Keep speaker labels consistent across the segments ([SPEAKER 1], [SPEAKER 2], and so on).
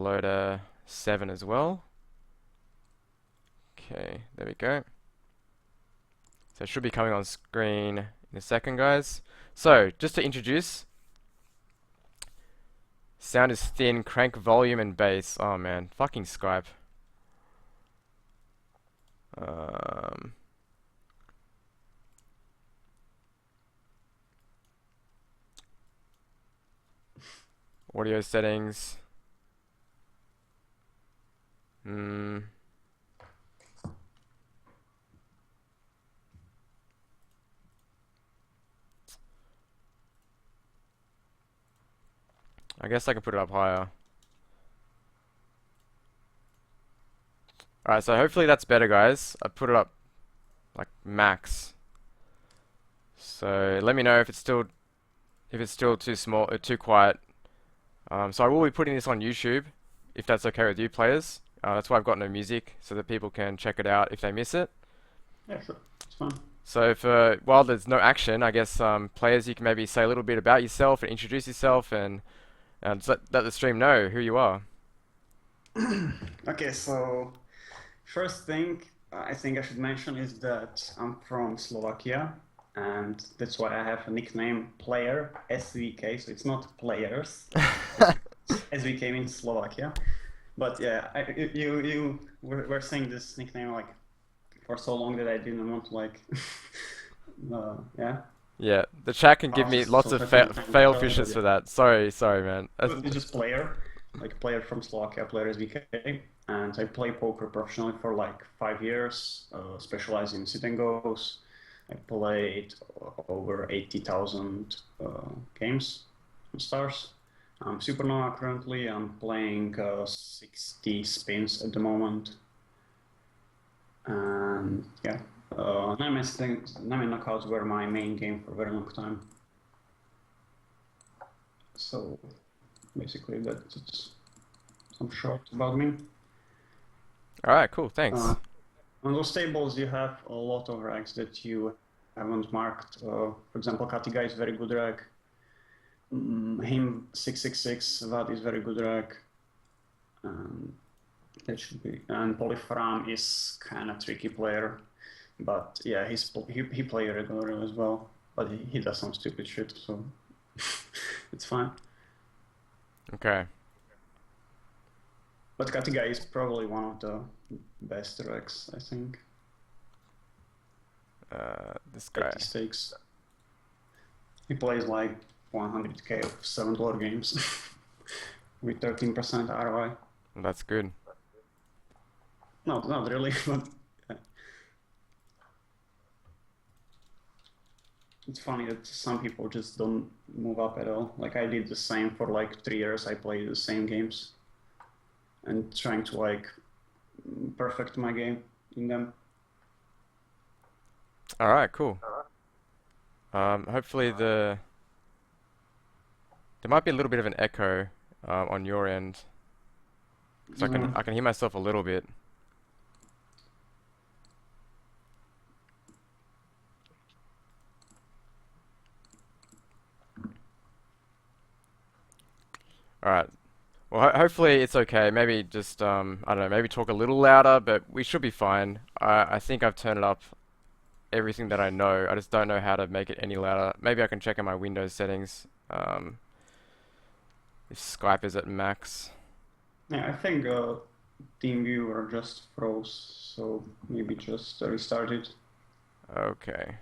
[SPEAKER 1] load a 7 as well. Okay, there we go. So it should be coming on screen in a second, guys. So, just to introduce, sound is thin, crank volume and bass. Oh man, fucking Skype. Um, Audio settings. Hmm. I guess I can put it up higher. Alright, so hopefully that's better, guys. I put it up like max. So let me know if it's still too small, too quiet. So I will be putting this on YouTube, if that's okay with you players. That's why I've got no music, so that people can check it out if they miss it.
[SPEAKER 2] Yeah, sure. It's fine.
[SPEAKER 1] So for while there's no action, I guess players, you can maybe say a little bit about yourself and introduce yourself, and just let the stream know who you are.
[SPEAKER 2] Okay, so first thing I think I should mention is that I'm from Slovakia, and that's why I have a nickname Player SVK. So it's not players, SVK means Slovakia. But yeah, you were saying this nickname like for so long that I didn't want to like, yeah,
[SPEAKER 1] Yeah, the chat can give
[SPEAKER 2] pass
[SPEAKER 1] me
[SPEAKER 2] this
[SPEAKER 1] lots of
[SPEAKER 2] social thing kind of
[SPEAKER 1] fail
[SPEAKER 2] early, but
[SPEAKER 1] fishes for
[SPEAKER 2] yeah.
[SPEAKER 1] that. Sorry, man.
[SPEAKER 2] It's just player, like player from Slovakia, Playersvk, and I play poker professionally for like 5 years, specialize in sit and goes. I played over 80,000 games and stars. I'm Supernova currently. I'm playing 60 spins at the moment. And yeah, Name knockouts were my main game for a very long time. So basically that's some short about me.
[SPEAKER 1] All right, cool. Thanks.
[SPEAKER 2] On those tables, you have a lot of rags that you haven't marked. For example, Katiga is very good rag. Him 666, that is very good rag. That should be. And Polyfram is kind of tricky player, but yeah, he play regularly as well. But he does some stupid shit, so it's fine.
[SPEAKER 1] Okay.
[SPEAKER 2] But Katiga is probably one of the best rags, I think.
[SPEAKER 1] This guy.
[SPEAKER 2] 80 stakes. He plays like 100k of $7 games with 13% ROI.
[SPEAKER 1] That's good.
[SPEAKER 2] No, not really, but yeah. It's funny that some people just don't move up at all. Like I did the same for like 3 years. I played the same games and trying to like perfect my game in them.
[SPEAKER 1] All right, cool. Hopefully there might be a little bit of an echo on your end, so I can hear myself a little bit. All right. Well, hopefully it's okay. Maybe just I don't know. Maybe talk a little louder, but we should be fine. I think I've turned it up everything that I know. I just don't know how to make it any louder. Maybe I can check in my Windows settings. If Skype is at max.
[SPEAKER 2] Yeah, I think TeamViewer just froze, so maybe just restart it.
[SPEAKER 1] Okay.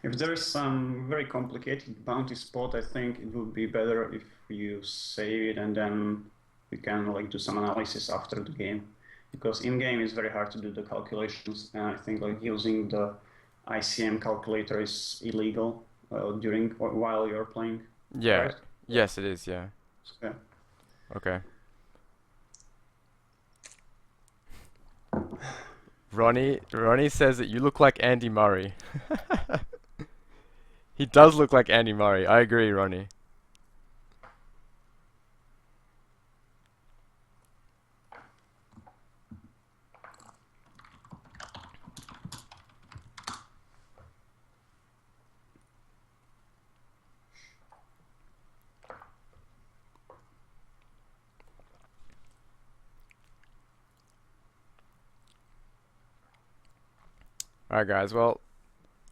[SPEAKER 2] If there's some very complicated bounty spot, I think it would be better if you save it and then we can like do some analysis after the game. because in game it's very hard to do the calculations, and I think like using the ICM calculator is illegal during or while you're playing,
[SPEAKER 1] Yeah.
[SPEAKER 2] right?
[SPEAKER 1] Yes, it is. Yeah.
[SPEAKER 2] Yeah.
[SPEAKER 1] Okay. Ronnie says that you look like Andy Murray. He does look like Andy Murray. I agree, Ronnie. Alright, guys. Well,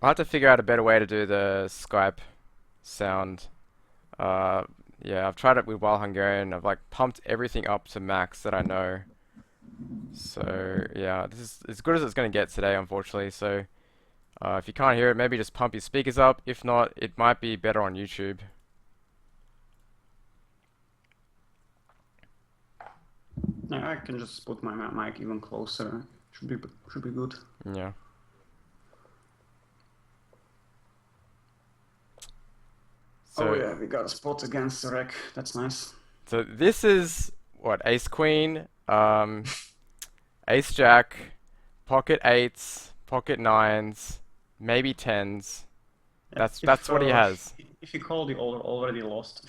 [SPEAKER 1] I'll have to figure out a better way to do the Skype sound. Uh, yeah, I've tried it with Wild Hungarian. I've like pumped everything up to max that I know. So yeah, this is as good as it's gonna get today, unfortunately. So if you can't hear it, maybe just pump your speakers up. If not, it might be better on YouTube.
[SPEAKER 2] Yeah, I can just put my mic even closer. Should be good.
[SPEAKER 1] Yeah.
[SPEAKER 2] Oh
[SPEAKER 1] So
[SPEAKER 2] yeah, we got a spot against the wreck. That's nice.
[SPEAKER 1] so this is what Ace Queen, Ace Jack, pocket eights, pocket nines, maybe tens.
[SPEAKER 2] Yeah,
[SPEAKER 1] That's what he has.
[SPEAKER 2] if you called, you already lost.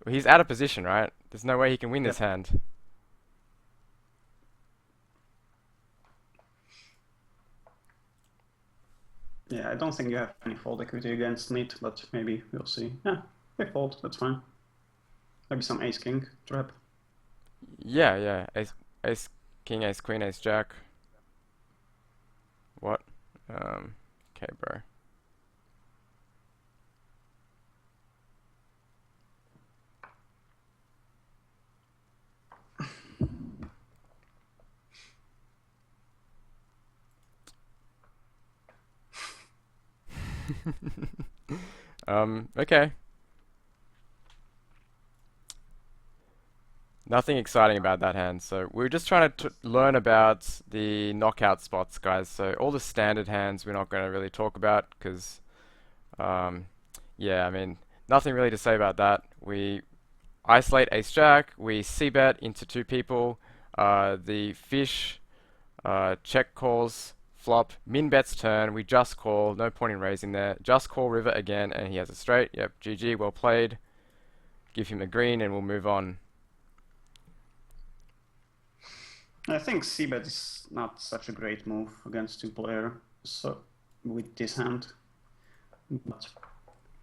[SPEAKER 1] He's out of position, right? There's no way he can win
[SPEAKER 2] Yeah.
[SPEAKER 1] this hand.
[SPEAKER 2] Yeah, I don't think you have any fold equity against Neat, but maybe we'll see. Yeah, they fold, that's fine. Maybe some ace king trap.
[SPEAKER 1] Yeah, yeah. Ace King, Ace Queen, Ace Jack. What? Okay, bro. Okay. Nothing exciting about that hand. So we're just trying to learn about the knockout spots, guys. So all the standard hands we're not going to really talk about because, um, yeah, I mean, nothing really to say about that. We isolate Ace Jack, we c-bet into two people. The fish check calls flop, min bets turn. We just call, no point in raising there. Just call river again, and he has a straight. Yep, GG, well played. Give him a green, and we'll move on.
[SPEAKER 2] I think c-bet is not such a great move against two player, so with this hand, but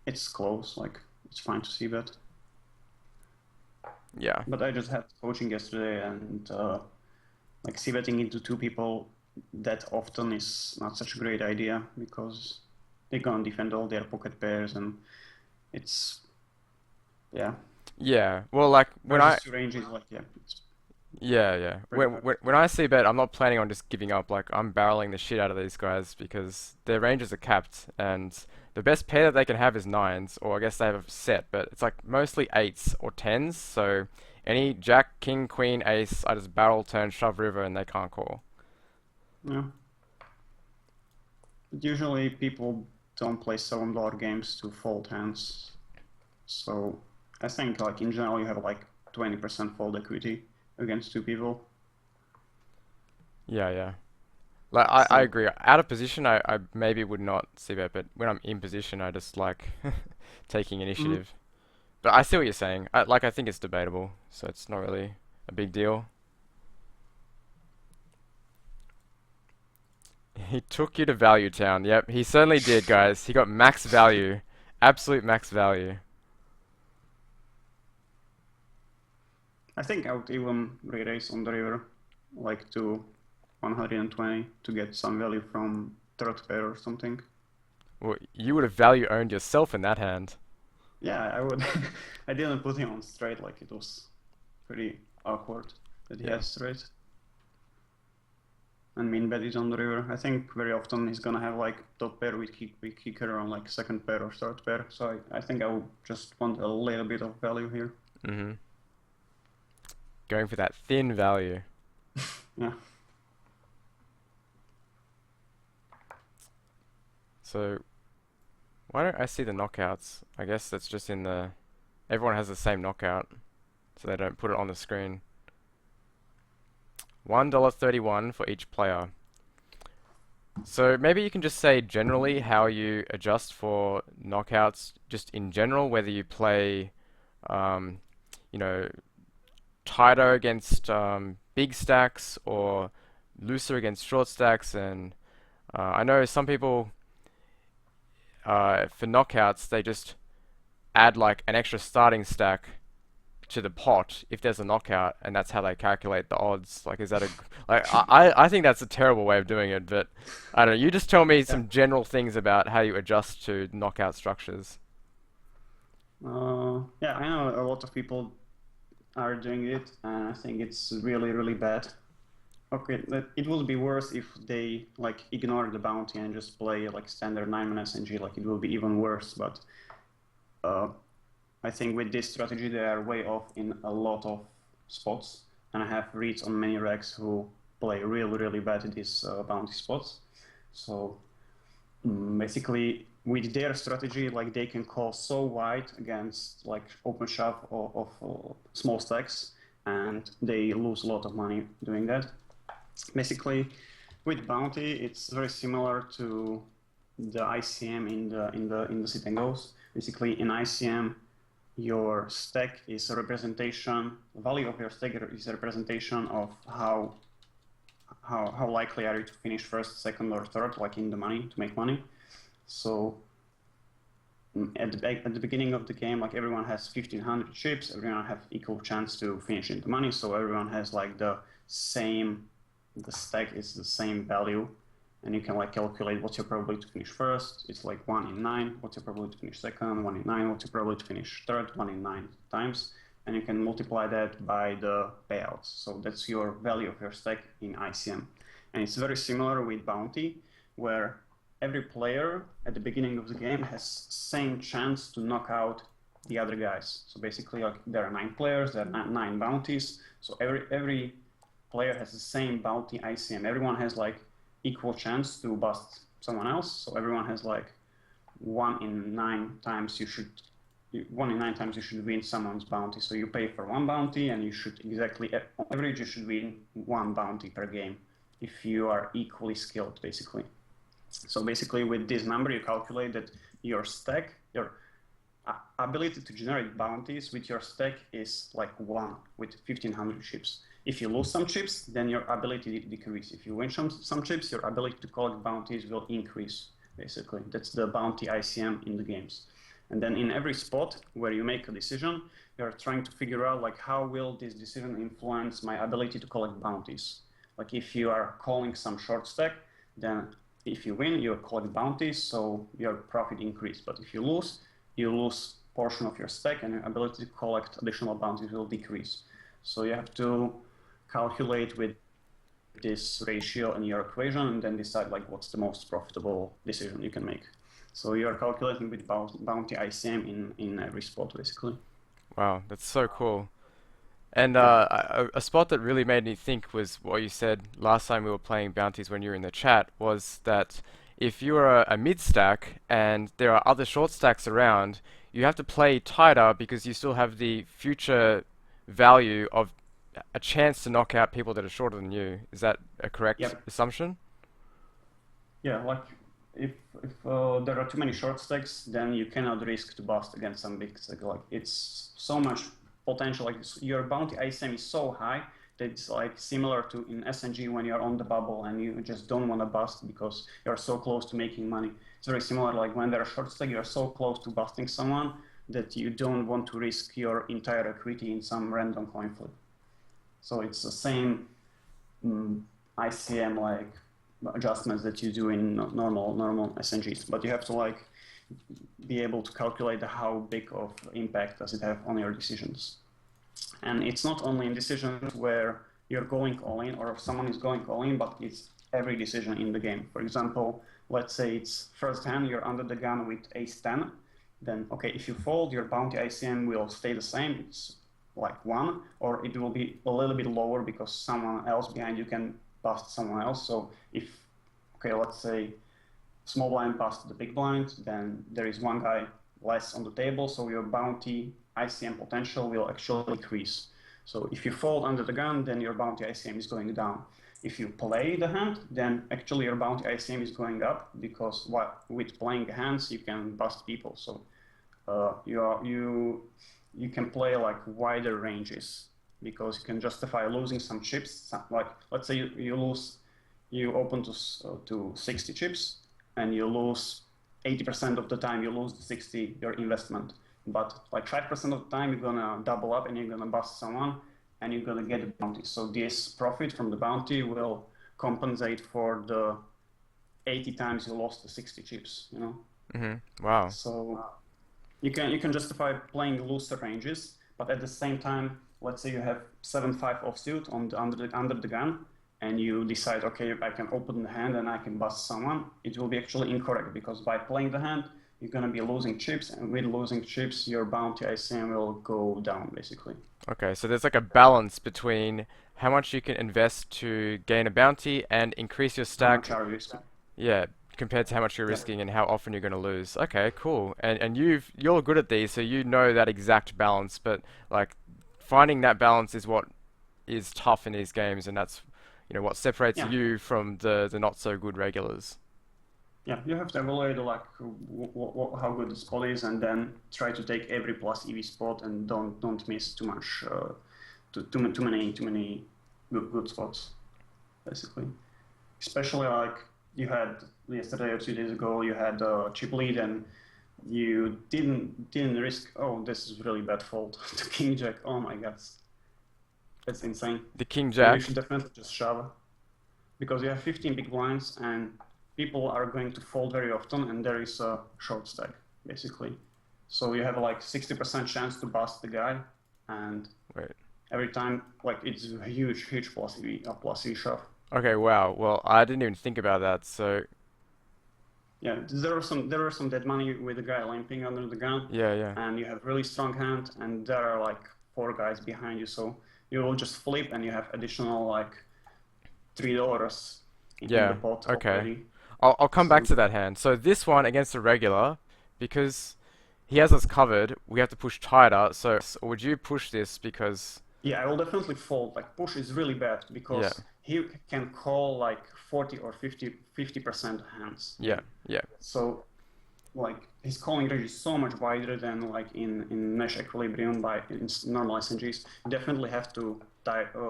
[SPEAKER 2] it's close. Like it's fine to c-bet.
[SPEAKER 1] Yeah.
[SPEAKER 2] But I just had coaching yesterday, and like c-betting into two people that often is not such a great idea because they can't defend all their pocket pairs, and it's yeah.
[SPEAKER 1] Yeah. Well, like when I
[SPEAKER 2] Versus two range is like it's
[SPEAKER 1] yeah, yeah.
[SPEAKER 2] pretty hard.
[SPEAKER 1] When I see bet, I'm not planning on just giving up. Like I'm barreling the shit out of these guys because their ranges are capped, and the best pair that they can have is nines, or I guess they have a set, but it's like mostly eights or tens. So any jack, king, queen, ace, I just barrel, turn, shove river, and they can't call.
[SPEAKER 2] Yeah. But usually people don't play $7 games to fold hands, so I think like in general you have like 20% fold equity against two people.
[SPEAKER 1] Yeah, yeah. Like I
[SPEAKER 2] So
[SPEAKER 1] agree. Out of position, I maybe would not see bet, but when I'm in position, I just like taking
[SPEAKER 2] mm,
[SPEAKER 1] initiative. But I see what you're saying. I think it's debatable, so it's not really a big deal. He took you to Value Town. Yep, he certainly did, guys. He got max value. Absolute max value.
[SPEAKER 2] I think I would even re-raise on the river, like to 120 to get some value from third pair or something.
[SPEAKER 1] Well, you would have value owned yourself in that hand.
[SPEAKER 2] Yeah, I would. I didn't put him on straight, like it was pretty awkward that he
[SPEAKER 1] Yeah.
[SPEAKER 2] had straight. And min bet is on the river. I think very often he's gonna have like top pair with kicker on like second pair or third pair. So I think I would just want a little bit of value here.
[SPEAKER 1] Mhm. Going for that thin value.
[SPEAKER 2] Yeah.
[SPEAKER 1] So why don't I see the knockouts? I guess that's just in the... Everyone has the same knockout, so they don't put it on the screen. $1.31 for each player. So maybe you can just say generally how you adjust for knockouts, just in general, whether you play, um, you know, tighter against big stacks or looser against short stacks. And I know some people, for knockouts, they just add like an extra starting stack to the pot if there's a knockout, and that's how they calculate the odds. Like, is that a like? I think that's a terrible way of doing it, but I don't know. You just tell me
[SPEAKER 2] Yeah.
[SPEAKER 1] some general things about how you adjust to knockout structures.
[SPEAKER 2] Yeah, I know a lot of people are doing it, and I think it's really, really bad. Okay, it would be worse if they like ignore the bounty and just play like standard 9-man SNG. Like it will be even worse. But uh, I think with this strategy, they are way off in a lot of spots, and I have reads on many racks who play really, really bad at these bounty spots. So basically, with their strategy, like they can call so wide against like open shove of small stacks, and they lose a lot of money doing that. Basically, with bounty, it's very similar to the ICM in the sit and goes. Basically, in ICM, your stack is a representation. The value of your stack is a representation of how likely are you to finish first, second, or third, like in the money to make money. So at the beginning of the game, like everyone has 1,500 chips, everyone have equal chance to finish in the money. So everyone has like the stack is the same value, and you can like calculate what's your probability to finish first. It's like 1 in 9. What's your probability to finish second? 1 in 9. What's your probability to finish third? 1 in 9 times. And you can multiply that by the payouts. So that's your value of your stack in ICM. And it's very similar with bounty, where every player at the beginning of the game has same chance to knock out the other guys. So basically, like there are 9 players, there are 9 bounties. So every player has the same bounty ICM. Everyone has like equal chance to bust someone else. So everyone has like 1 in 9 times you should 1 in 9 times you should win someone's bounty. So you pay for 1 bounty, and you should exactly on average you should win 1 bounty per game if you are equally skilled, basically. So basically, with this number, you calculate that your stack, your ability to generate bounties with your stack is like 1 with 1,500 chips. If you lose some chips, then your ability decreases. If you win some chips, your ability to collect bounties will increase, basically. That's the bounty ICM in the games. And then in every spot where you make a decision, you're trying to figure out like how will this decision influence my ability to collect bounties. Like if you are calling some short stack, then if you win, you collect bounties, so your profit increase. But if you lose portion of your stack, and your ability to collect additional bounties will decrease. So you have to calculate with this ratio in your equation, and then decide like what's the most profitable decision you can make. So you are calculating with bounty ICM in every spot, basically.
[SPEAKER 1] Wow, that's so cool. And
[SPEAKER 2] Yeah.
[SPEAKER 1] a spot that really made me think was what you said last time we were playing bounties when you were in the chat, was that if you are a mid stack and there are other short stacks around, you have to play tighter because you still have the future value of a chance to knock out people that are shorter than you. Is that a correct
[SPEAKER 2] Yep.
[SPEAKER 1] assumption?
[SPEAKER 2] Yeah, like if there are too many short stacks, then you cannot risk to bust against some big stack. Like it's so much potential. Like your bounty ISM is so high that it's like similar to in SNG when you're on the bubble and you just don't want to bust because you're so close to making money. It's very similar. Like when there are short stack, you're so close to busting someone that you don't want to risk your entire equity in some random coin flip. So it's the same ICM like adjustments that you do in normal SNGs, but you have to like be able to calculate how big of impact does it have on your decisions. And it's not only in decisions where you're going all in or if someone is going all in, but it's every decision in the game. For example, let's say it's first hand, you're under the gun with ace 10, then okay, if you fold, your bounty ICM will stay the same. It's like one, or it will be a little bit lower because someone else behind you can bust someone else. So if, okay, let's say small blind passed the big blind, then there is one guy less on the table, so your bounty ICM potential will actually increase. So if you fold under the gun, then your bounty ICM is going down. If you play the hand, then actually your bounty ICM is going up because with playing hands you can bust people. So you can play like wider ranges because you can justify losing some chips. Like let's say you open to 60 chips and you lose 80% of the time you lose the 60 your investment. But like 5% of the time you're gonna double up and you're gonna bust someone and you're gonna get a bounty. So this profit from the bounty will compensate for the 80 times you lost the 60 chips, you know?
[SPEAKER 1] Wow.
[SPEAKER 2] So you can justify playing looser ranges, but at the same time, let's say you have 7-5 offsuit under the gun, and you decide, okay, I can open the hand and I can bust someone. It will be actually incorrect because by playing the hand, you're gonna be losing chips, and with losing chips, your bounty ICM will go down basically.
[SPEAKER 1] Okay, so there's like a balance between how much you can invest to gain a bounty and increase your
[SPEAKER 2] How much
[SPEAKER 1] stack,
[SPEAKER 2] are you risking?
[SPEAKER 1] yeah, compared to how much you're
[SPEAKER 2] Yeah.
[SPEAKER 1] risking and how often you're going to lose. Okay, cool. And you're good at these, so you know that exact balance, but like finding that balance is what is tough in these games, and that's what separates
[SPEAKER 2] Yeah.
[SPEAKER 1] you from the not so good regulars.
[SPEAKER 2] Yeah, you have to evaluate like how good the spot is, and then try to take every plus EV spot, and don't miss too much, too many good spots, basically. Especially like you had yesterday or 2 days ago, you had a chip lead, and you didn't risk. Oh, this is really bad fold to King Jack. Oh my God, that's insane.
[SPEAKER 1] The King
[SPEAKER 2] So you should
[SPEAKER 1] Jack.
[SPEAKER 2] definitely just shove because you have 15 big blinds and people are going to fold very often and there is a short stack basically. So you have like 60% chance to bust the guy, and
[SPEAKER 1] Wait.
[SPEAKER 2] every time like it's a huge plus EV shove.
[SPEAKER 1] Okay, wow. Well, I didn't even think about that. So,
[SPEAKER 2] Yeah, there are some dead money with the guy limping under the gun,
[SPEAKER 1] yeah, yeah.
[SPEAKER 2] and you have really strong hand, and there are like four guys behind you, so you will just flip and you have additional like $3 in the
[SPEAKER 1] Yeah.
[SPEAKER 2] pot
[SPEAKER 1] Okay.
[SPEAKER 2] already.
[SPEAKER 1] I'll come back
[SPEAKER 2] So
[SPEAKER 1] to that hand. So this one against the regular, because he has us covered, we have to push tighter. So would you push this because
[SPEAKER 2] yeah, I will definitely fold. Like push is really bad
[SPEAKER 1] yeah,
[SPEAKER 2] because he can call like 40 or 50% hands.
[SPEAKER 1] yeah, yeah,
[SPEAKER 2] So like his calling range is so much wider than like in Mesh Equilibrium by in normal SNGs. You definitely have to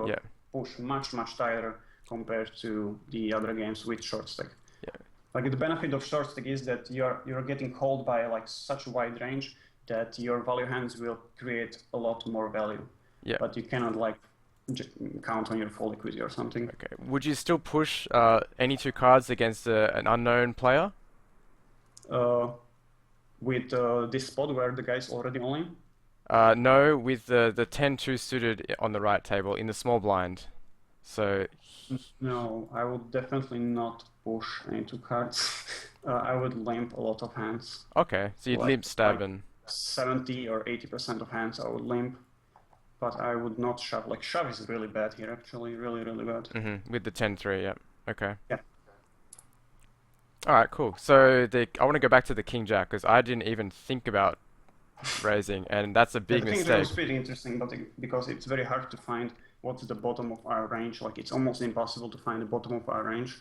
[SPEAKER 1] yeah,
[SPEAKER 2] push much tighter compared to the other games with short stack.
[SPEAKER 1] yeah,
[SPEAKER 2] Like the benefit of short stack is that you're getting called by like such a wide range that your value hands will create a lot more value,
[SPEAKER 1] yeah.
[SPEAKER 2] but you cannot like count on your full equity or something.
[SPEAKER 1] Okay. Would you still push any two cards against an unknown player?
[SPEAKER 2] Uh, with this spot where the guy's already all in.
[SPEAKER 1] No, with the 10-2 suited on the right table in the small blind. So
[SPEAKER 2] No, I would definitely not push any two cards. I would limp a lot of hands,
[SPEAKER 1] okay, so you'd
[SPEAKER 2] like
[SPEAKER 1] limp stab
[SPEAKER 2] like
[SPEAKER 1] and
[SPEAKER 2] 70 or 80% of hands I would limp, but I would not shove. Like shove is really bad here, actually, really bad.
[SPEAKER 1] with the 10-3. Yeah. Okay.
[SPEAKER 2] Yeah,
[SPEAKER 1] All right. Cool. So I want to go back to the King Jack because I didn't even think about raising, and that's a
[SPEAKER 2] yeah.
[SPEAKER 1] big
[SPEAKER 2] The king jack
[SPEAKER 1] mistake.
[SPEAKER 2] was pretty interesting, but because it's very hard to find what's the bottom of our range. Like it's almost impossible to find the bottom of our range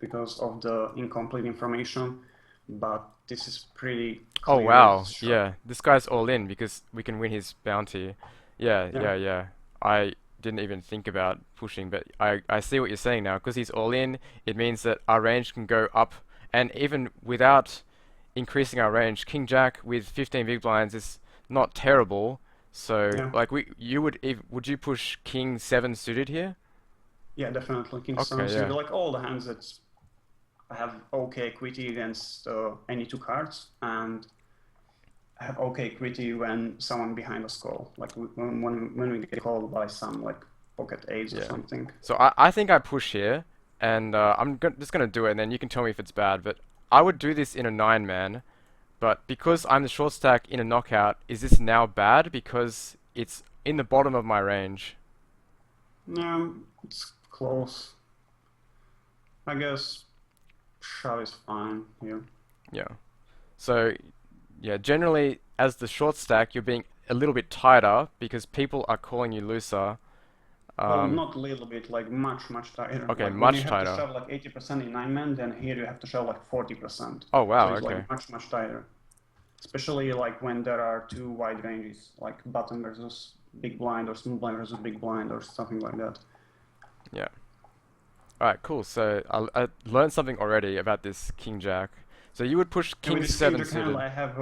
[SPEAKER 2] because of the incomplete information. But this is pretty
[SPEAKER 1] Oh
[SPEAKER 2] clear
[SPEAKER 1] wow,
[SPEAKER 2] shot.
[SPEAKER 1] yeah, this guy's all in because we can win his bounty. Yeah,
[SPEAKER 2] Yeah.
[SPEAKER 1] yeah, yeah. I didn't even think about pushing, but I see what you're saying now. Because he's all in, it means that our range can go up, and even without increasing our range, King Jack with 15 big blinds is not terrible. So
[SPEAKER 2] Yeah.
[SPEAKER 1] like would you push King 7 suited here?
[SPEAKER 2] Yeah, definitely. King seven
[SPEAKER 1] Okay,
[SPEAKER 2] suited,
[SPEAKER 1] yeah,
[SPEAKER 2] like all the hands that have okay equity against any two cards, and have okay equity when someone behind us call, like when we get called by some like pocket eights or
[SPEAKER 1] yeah.
[SPEAKER 2] something.
[SPEAKER 1] So I think I push here, and just gonna do it, and then you can tell me if it's bad. But I would do this in a 9-man. But because I'm the short stack in a knockout, is this now bad because it's in the bottom of my range.
[SPEAKER 2] No, it's close. I guess shove is fine here.
[SPEAKER 1] Yeah. So, yeah, generally, as the short stack, you're being a little bit tighter because people are calling you looser.
[SPEAKER 2] Well,
[SPEAKER 1] Um,
[SPEAKER 2] not a little bit, like much tighter.
[SPEAKER 1] okay,
[SPEAKER 2] Like when you
[SPEAKER 1] much
[SPEAKER 2] have to
[SPEAKER 1] tighter.
[SPEAKER 2] shove like 80% in 9 man, then here you have to shove like 40%.
[SPEAKER 1] Oh,
[SPEAKER 2] So
[SPEAKER 1] wow,
[SPEAKER 2] it's
[SPEAKER 1] okay.
[SPEAKER 2] like much tighter. Especially like when there are two wide ranges, like button versus big blind or small blind versus big blind or something like that.
[SPEAKER 1] Yeah. Alright, cool. So, I learned something already about this King Jack. So, you would push
[SPEAKER 2] And
[SPEAKER 1] King
[SPEAKER 2] with this King
[SPEAKER 1] 7
[SPEAKER 2] Jack hand,
[SPEAKER 1] suited.
[SPEAKER 2] I have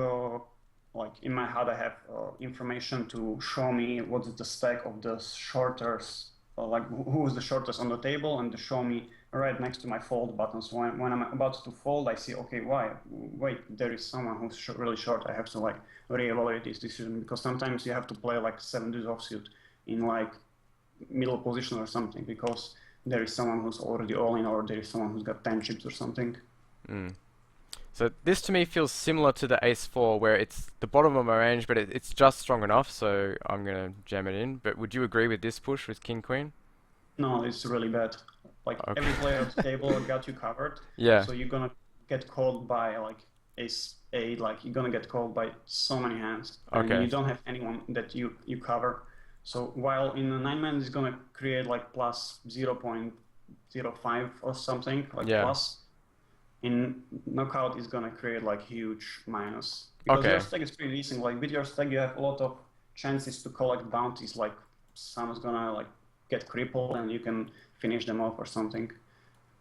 [SPEAKER 2] like in my HUD, I have information to show me what's the stack of the shorters, like who is the shortest on the table, and to show me right next to my fold button. So when I'm about to fold, I see, okay, why? Wait, there is someone who's really short. I have to like reevaluate this decision because sometimes you have to play like 7 deuce offsuit in like middle position or something because there is someone who's already all in or there is someone who's got 10 chips or something.
[SPEAKER 1] Mm. So, this to me feels similar to the Ace 4, where it's the bottom of my range, but it's just strong enough, so I'm gonna jam it in. But would you agree with this push with King Queen?
[SPEAKER 2] No, it's really bad. Like
[SPEAKER 1] Okay.
[SPEAKER 2] every player at the table got you covered,
[SPEAKER 1] Yeah.
[SPEAKER 2] so you're gonna get called by like ace eight, like you're gonna get called by so many hands, and
[SPEAKER 1] Okay.
[SPEAKER 2] you don't have anyone that you cover. So while in a 9 man is gonna create like plus 0.05 or something, like
[SPEAKER 1] Yeah.
[SPEAKER 2] plus, in knockout is gonna create like huge minus because your
[SPEAKER 1] Okay.
[SPEAKER 2] stack is pretty decent. Like with your stack, you have a lot of chances to collect bounties. Like someone's gonna like get crippled and you can finish them off or something.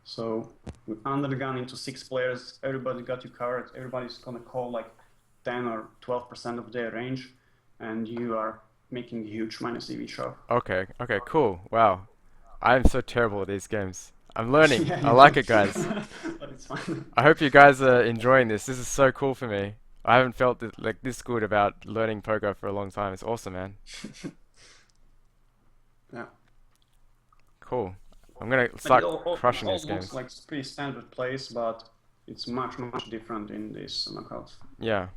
[SPEAKER 2] So with under the gun into 6 players, everybody got you covered. Everybody's gonna call like 10 or 12% of their range, and you are making a huge minus EV shove.
[SPEAKER 1] Okay. Okay. Cool. Wow. I'm so terrible at these games. I'm learning.
[SPEAKER 2] Yeah,
[SPEAKER 1] I
[SPEAKER 2] you
[SPEAKER 1] like
[SPEAKER 2] do,
[SPEAKER 1] it, guys.
[SPEAKER 2] but it's fine.
[SPEAKER 1] I hope you guys are enjoying this. This is so cool for me. I haven't felt like this good about learning poker for a long time. It's awesome, man.
[SPEAKER 2] Yeah.
[SPEAKER 1] Cool. I'm gonna
[SPEAKER 2] Like
[SPEAKER 1] start
[SPEAKER 2] it
[SPEAKER 1] crushing
[SPEAKER 2] all
[SPEAKER 1] these
[SPEAKER 2] looks
[SPEAKER 1] games.
[SPEAKER 2] like pretty standard plays, but it's much different in this knockout.
[SPEAKER 1] Yeah.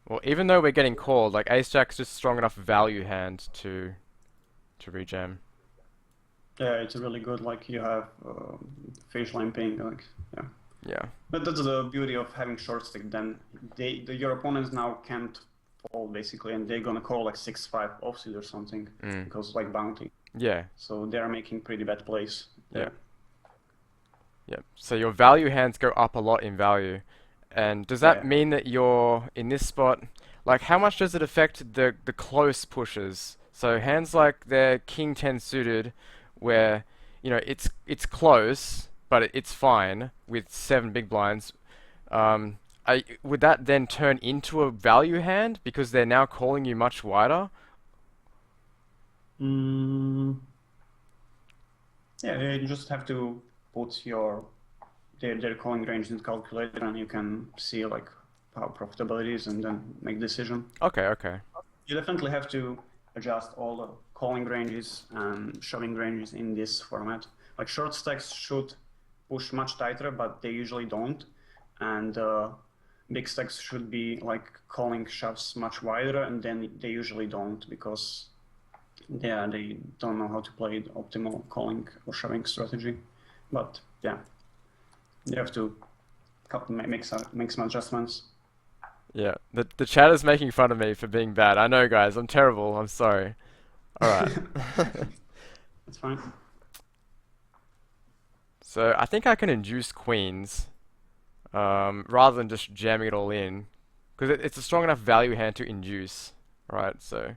[SPEAKER 1] Well, even though we're getting called, like Ace Jack's just strong enough value hand to rejam.
[SPEAKER 2] Yeah, it's really good. Like you have fish limping, like yeah.
[SPEAKER 1] Yeah.
[SPEAKER 2] But that's the beauty of having short stick. Then your opponents now can't fold basically, and they're gonna call like 6-5 offsuit or something
[SPEAKER 1] Mm.
[SPEAKER 2] because like bounty.
[SPEAKER 1] Yeah.
[SPEAKER 2] So they are making pretty bad plays
[SPEAKER 1] Yeah.
[SPEAKER 2] there.
[SPEAKER 1] Yeah. So your value hands go up a lot in value. And does that
[SPEAKER 2] Yeah.
[SPEAKER 1] mean that you're in this spot? Like, how much does it affect the close pushes? So hands like their King 10 suited, where it's close, but it's fine with 7 big blinds. Would that then turn into a value hand because they're now calling you much wider?
[SPEAKER 2] Mm, yeah, you just have to put their calling range in the calculator, and you can see like how profitable it is, and then make decision.
[SPEAKER 1] Okay, okay.
[SPEAKER 2] You definitely have to adjust all the calling ranges and shoving ranges in this format. Like short stacks should push much tighter, but they usually don't, and big stacks should be like calling shoves much wider, and then they usually don't because they don't know how to play the optimal calling or shoving strategy. But yeah, you have to make some adjustments.
[SPEAKER 1] Yeah. The chat is making fun of me for being bad. I know, guys. I'm terrible. I'm sorry. All right.
[SPEAKER 2] That's fine.
[SPEAKER 1] So I think I can induce queens, rather than just jamming it all in, because it's a strong enough value hand to induce, right? So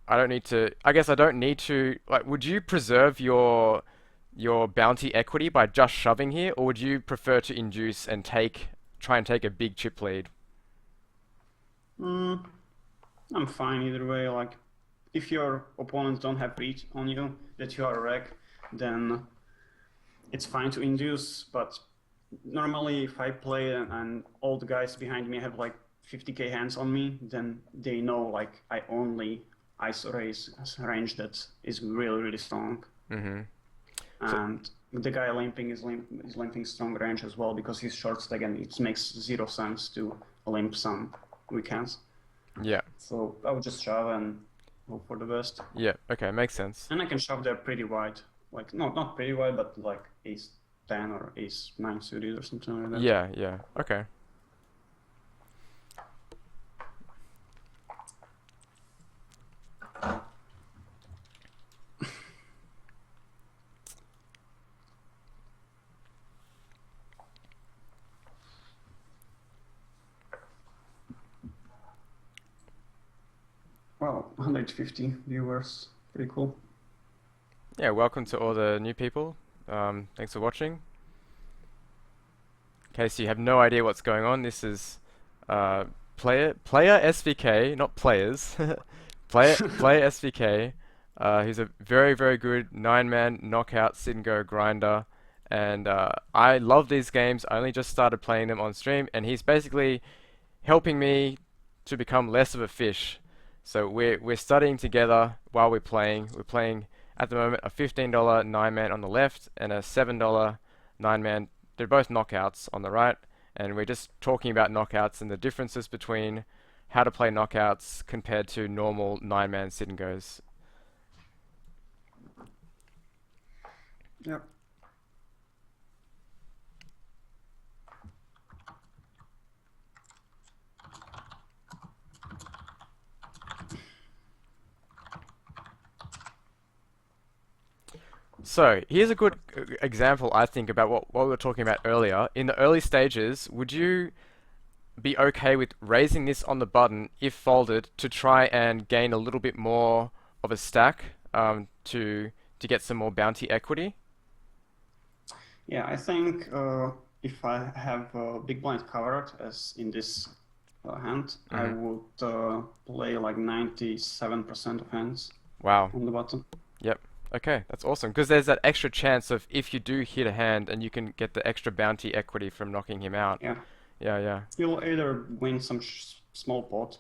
[SPEAKER 1] I don't need to. I guess I don't need to. Like, would you preserve your bounty equity by just shoving here, or would you prefer to induce and try and take a big chip lead?
[SPEAKER 2] Mm, I'm fine either way. Like, if your opponents don't have reach on you, that you are a wreck, then it's fine to induce. But normally, if I play and all the guys behind me have like 50k hands on me, then they know like I only ISO raise a range that is really strong.
[SPEAKER 1] Mm-hmm. So,
[SPEAKER 2] And the guy limping is limping strong range as well because he's short stack and it makes zero sense to limp some weekends.
[SPEAKER 1] yeah.
[SPEAKER 2] So I would just shove and hope for the best.
[SPEAKER 1] Yeah. Okay, makes sense.
[SPEAKER 2] And I can shove there pretty wide. Like, no, not pretty wide, but like ace 10 or ace 9 suited or something like that.
[SPEAKER 1] Yeah, yeah. Okay.
[SPEAKER 2] Wow, 150 viewers. Pretty cool.
[SPEAKER 1] Yeah, welcome to all the new people. Thanks for watching. In case you have no idea what's going on, this is player SVK, not players. Player SVK, who's a very good 9-man knockout sit and go grinder, and I love these games. I only just started playing them on stream, and he's basically helping me to become less of a fish. So we're studying together while we're playing. We're playing at the moment a $15 9-man on the left and a $7 9-man. They're both knockouts on the right, and we're just talking about knockouts and the differences between how to play knockouts compared to normal 9-man sit and goes.
[SPEAKER 2] Yep.
[SPEAKER 1] So here's a good example, I think, about what we were talking about earlier. In the early stages, would you be okay with raising this on the button if folded to try and gain a little bit more of a stack to get some more bounty equity?
[SPEAKER 2] Yeah, I think if I have big blind covered, as in this hand, I
[SPEAKER 1] Hmm.
[SPEAKER 2] would play like 97% of hands
[SPEAKER 1] Wow.
[SPEAKER 2] on the button.
[SPEAKER 1] Yep. Okay, that's awesome. Because there's that extra chance of if you do hit a hand and you can get the extra bounty equity from knocking him out.
[SPEAKER 2] Yeah,
[SPEAKER 1] Yeah, yeah.
[SPEAKER 2] you'll either win some small pot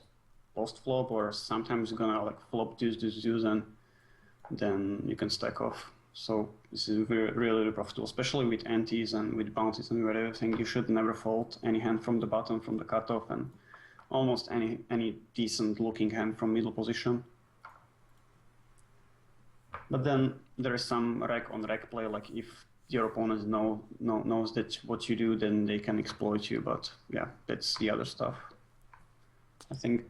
[SPEAKER 2] post flop, or sometimes you're gonna like flop deuce, and then you can stack off. So this is really profitable, especially with antes and with bounties and with everything. You should never fold any hand from the bottom, from the cutoff, and almost any decent looking hand from middle position. But then there is some rack on rack play, like if your opponent knows that what you do, then they can exploit you. But yeah, that's the other stuff. I think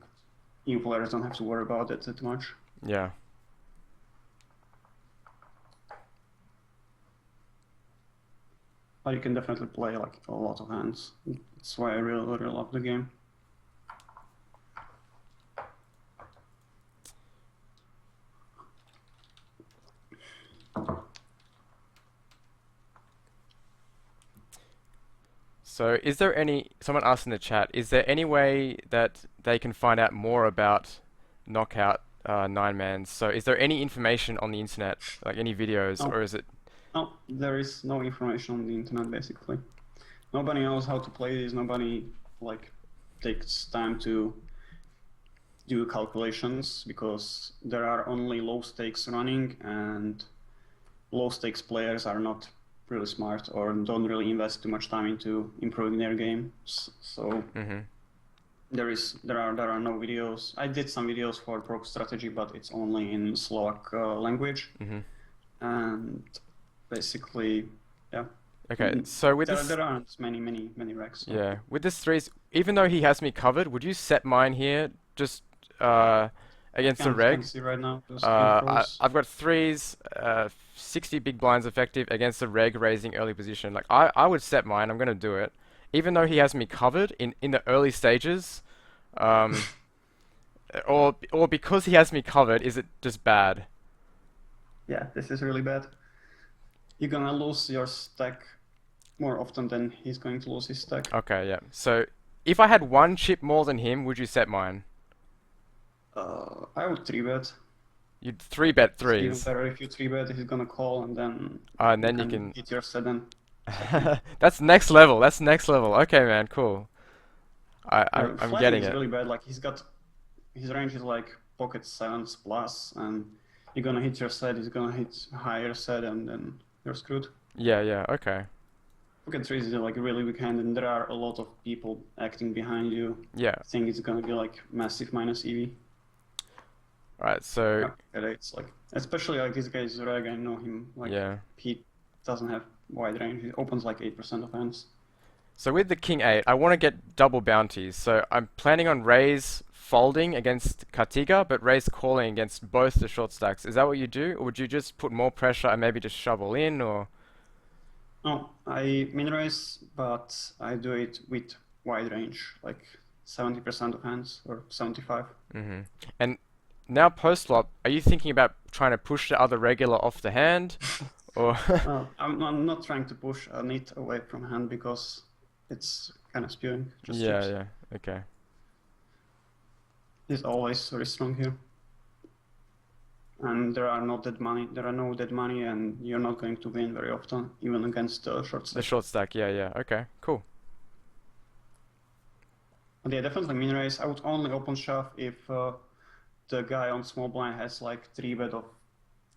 [SPEAKER 2] new players don't have to worry about it that much.
[SPEAKER 1] Yeah.
[SPEAKER 2] But you can definitely play like a lot of hands. That's why I really love the game.
[SPEAKER 1] So is there someone asked in the chat, is there any way that they can find out more about knockout 9-mans? So is there any information on the internet, like any videos,
[SPEAKER 2] No,
[SPEAKER 1] or is it?
[SPEAKER 2] no, there is no information on the internet basically. Nobody knows how to play this. Nobody like takes time to do calculations because there are only low stakes running, and low stakes players are not really smart or don't really invest too much time into improving their games. So
[SPEAKER 1] Mm-hmm.
[SPEAKER 2] there are no videos. I did some videos for Pro Strategy, but it's only in Slovak language,
[SPEAKER 1] Mm-hmm.
[SPEAKER 2] and basically, yeah,
[SPEAKER 1] Okay, so with this,
[SPEAKER 2] there aren't many racks. So.
[SPEAKER 1] yeah, with this threes, even though he has me covered, would you set mine here just against the
[SPEAKER 2] Can't
[SPEAKER 1] reg?
[SPEAKER 2] see right now because game froze.
[SPEAKER 1] I've got threes, 60 big blinds effective against the reg raising early position. Like I would set mine. I'm gonna do it, even though he has me covered in the early stages, um, or because he has me covered, is it just bad?
[SPEAKER 2] Yeah, this is really bad. You're gonna lose your stack more often than he's going to lose his stack.
[SPEAKER 1] Okay, yeah. So if I had one chip more than him, would you set mine?
[SPEAKER 2] I would 3-bet.
[SPEAKER 1] You'd three bet
[SPEAKER 2] It's even
[SPEAKER 1] threes,
[SPEAKER 2] better if you 3-bet, he's gonna call, and then
[SPEAKER 1] and
[SPEAKER 2] you
[SPEAKER 1] then you
[SPEAKER 2] can
[SPEAKER 1] can.
[SPEAKER 2] hit your second. Second.
[SPEAKER 1] That's next level. That's next level. Okay, man, cool. I'm
[SPEAKER 2] Flatting
[SPEAKER 1] getting
[SPEAKER 2] is
[SPEAKER 1] it.
[SPEAKER 2] really bad. Like his range is like pocket sevens plus, and you're gonna hit your set, he's gonna hit higher set, and then you're screwed.
[SPEAKER 1] Yeah, yeah, okay.
[SPEAKER 2] Pocket threes is like really weak hand, and there are a lot of people acting behind you.
[SPEAKER 1] Yeah.
[SPEAKER 2] I think it's gonna be like massive minus EV.
[SPEAKER 1] Alright, so
[SPEAKER 2] Yeah, it's like, especially like this guy's reg, I know him, like
[SPEAKER 1] yeah.
[SPEAKER 2] he doesn't have wide range, he opens like 8% of hands.
[SPEAKER 1] So with the king 8, I want to get double bounties. So I'm planning on raise folding against Katiga, but raise calling against both the short stacks. Is that what you do? Or would you just put more pressure and maybe just shovel in, or?
[SPEAKER 2] No, I min raise, but I do it with wide range, like 70% of hands or 75.
[SPEAKER 1] Mm-hmm. And now post-flop, are you thinking about trying to push the other regular off the hand? Or
[SPEAKER 2] I'm not trying to push a nit away from hand because it's kind of spewing, just
[SPEAKER 1] yeah,
[SPEAKER 2] chips.
[SPEAKER 1] yeah, okay.
[SPEAKER 2] He's always very strong here. And there are no dead money, and you're not going to win very often, even against short
[SPEAKER 1] The
[SPEAKER 2] stack.
[SPEAKER 1] short stack, yeah, yeah, okay, cool.
[SPEAKER 2] But yeah, definitely min raise. I would only open shove if the guy on small blind has like 3-bet of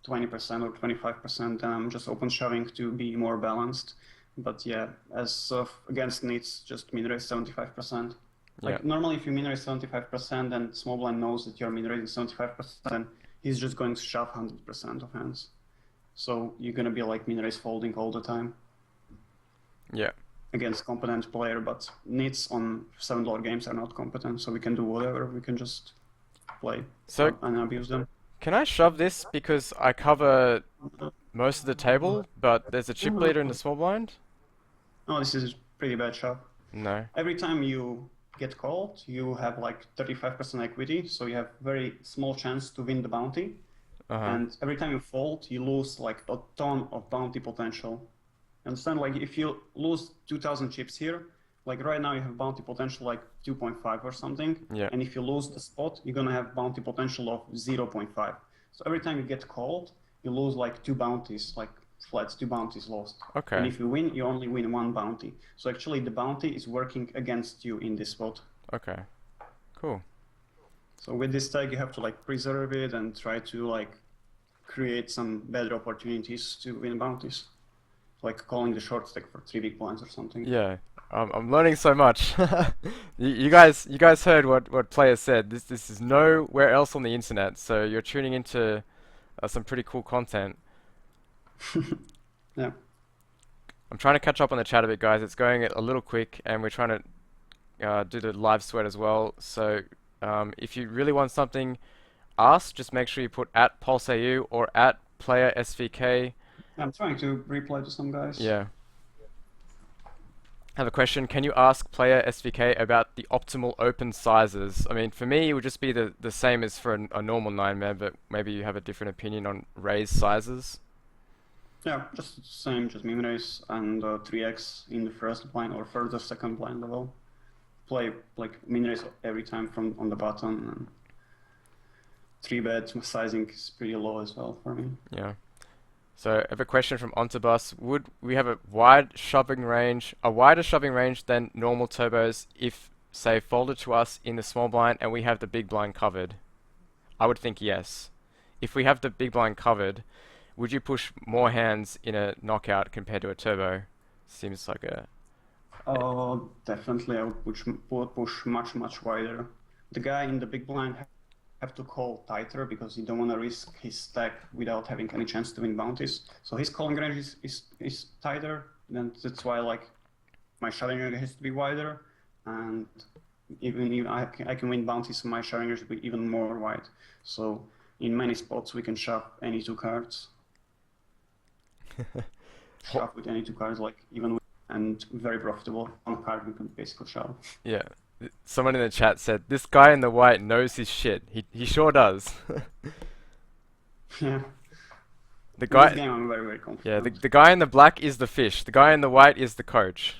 [SPEAKER 2] 20% or 25%, then I'm just open shoving to be more balanced. But yeah, as against nits, just min raise 75%.
[SPEAKER 1] Yeah.
[SPEAKER 2] Like normally, if you min raise 75%, and small blind knows that you're min raising 75%, he's just going to shove 100% of hands. So you're gonna be like min raise folding all the time
[SPEAKER 1] Yeah.
[SPEAKER 2] against competent player. But nits on $7 games are not competent, so we can do whatever. We can just play
[SPEAKER 1] So
[SPEAKER 2] and abuse them.
[SPEAKER 1] can I shove this because I cover most of the table, but there's a chip leader in the small blind?
[SPEAKER 2] Oh, this is pretty bad shove.
[SPEAKER 1] No.
[SPEAKER 2] Every time you get called, you have like 35% equity, so you have very small chance to win the bounty.
[SPEAKER 1] Uh-huh.
[SPEAKER 2] And every time you fold, you lose like a ton of bounty potential. Understand? Like if you lose 2,000 chips here, like right now you have bounty potential like 2.5 or something.
[SPEAKER 1] Yeah.
[SPEAKER 2] And if you lose the spot, you're gonna have bounty potential of 0.5. So every time you get called, you lose like 2 bounties, like flats, 2 bounties lost. And
[SPEAKER 1] Okay.
[SPEAKER 2] if you win, you only win 1 bounty. So actually the bounty is working against you in this spot.
[SPEAKER 1] Okay. Cool.
[SPEAKER 2] So with this tag, you have to like preserve it and try to like create some better opportunities to win bounties, like calling the short stack for 3 big blinds or something.
[SPEAKER 1] Yeah. I'm learning so much. You guys heard what Player said. This is nowhere else on the internet, so you're tuning into some pretty cool content.
[SPEAKER 2] Yeah.
[SPEAKER 1] I'm trying to catch up on the chat a bit, guys. It's going a little quick, and we're trying to do the live sweat as well. So if you really want something, ask. Just make sure you put at PulseAU or at Playersvk.
[SPEAKER 2] I'm trying to reply to some guys.
[SPEAKER 1] Yeah. I have a question. Can you ask Playersvk about the optimal open sizes? I mean, for me, it would just be the same as for a normal 9-man, but maybe you have a different opinion on raise sizes.
[SPEAKER 2] Yeah, just the same, just min raise and 3x in the first blind or further second blind level. Play like min raise every time from on the button, and 3-bet sizing is pretty low as well for me.
[SPEAKER 1] Yeah. So I have a question from Ontobus. Would we have a wider shoving range than normal turbos if, say, folded to us in the small blind and we have the big blind covered? I would think yes. If we have the big blind covered, would you push more hands in a knockout compared to a turbo? Seems like a...
[SPEAKER 2] Oh, definitely, I would push much wider. The guy in the big blind have to call tighter because you don't want to risk his stack without having any chance to win bounties. So his calling range is tighter, and that's why like my shoving range has to be wider, and even if I can win bounties, so my shoving range will be even more wide. So in many spots we can shove any 2 cards. Shove with any 2 cards, like even with, and very profitable. 1 card we can basically shove.
[SPEAKER 1] Yeah. Someone in the chat said, this guy in the white knows his shit. He sure does.
[SPEAKER 2] Yeah.
[SPEAKER 1] The
[SPEAKER 2] In this
[SPEAKER 1] guy...
[SPEAKER 2] game I'm very
[SPEAKER 1] Yeah,
[SPEAKER 2] confident.
[SPEAKER 1] the guy in the black is the fish. The guy in the white is the coach.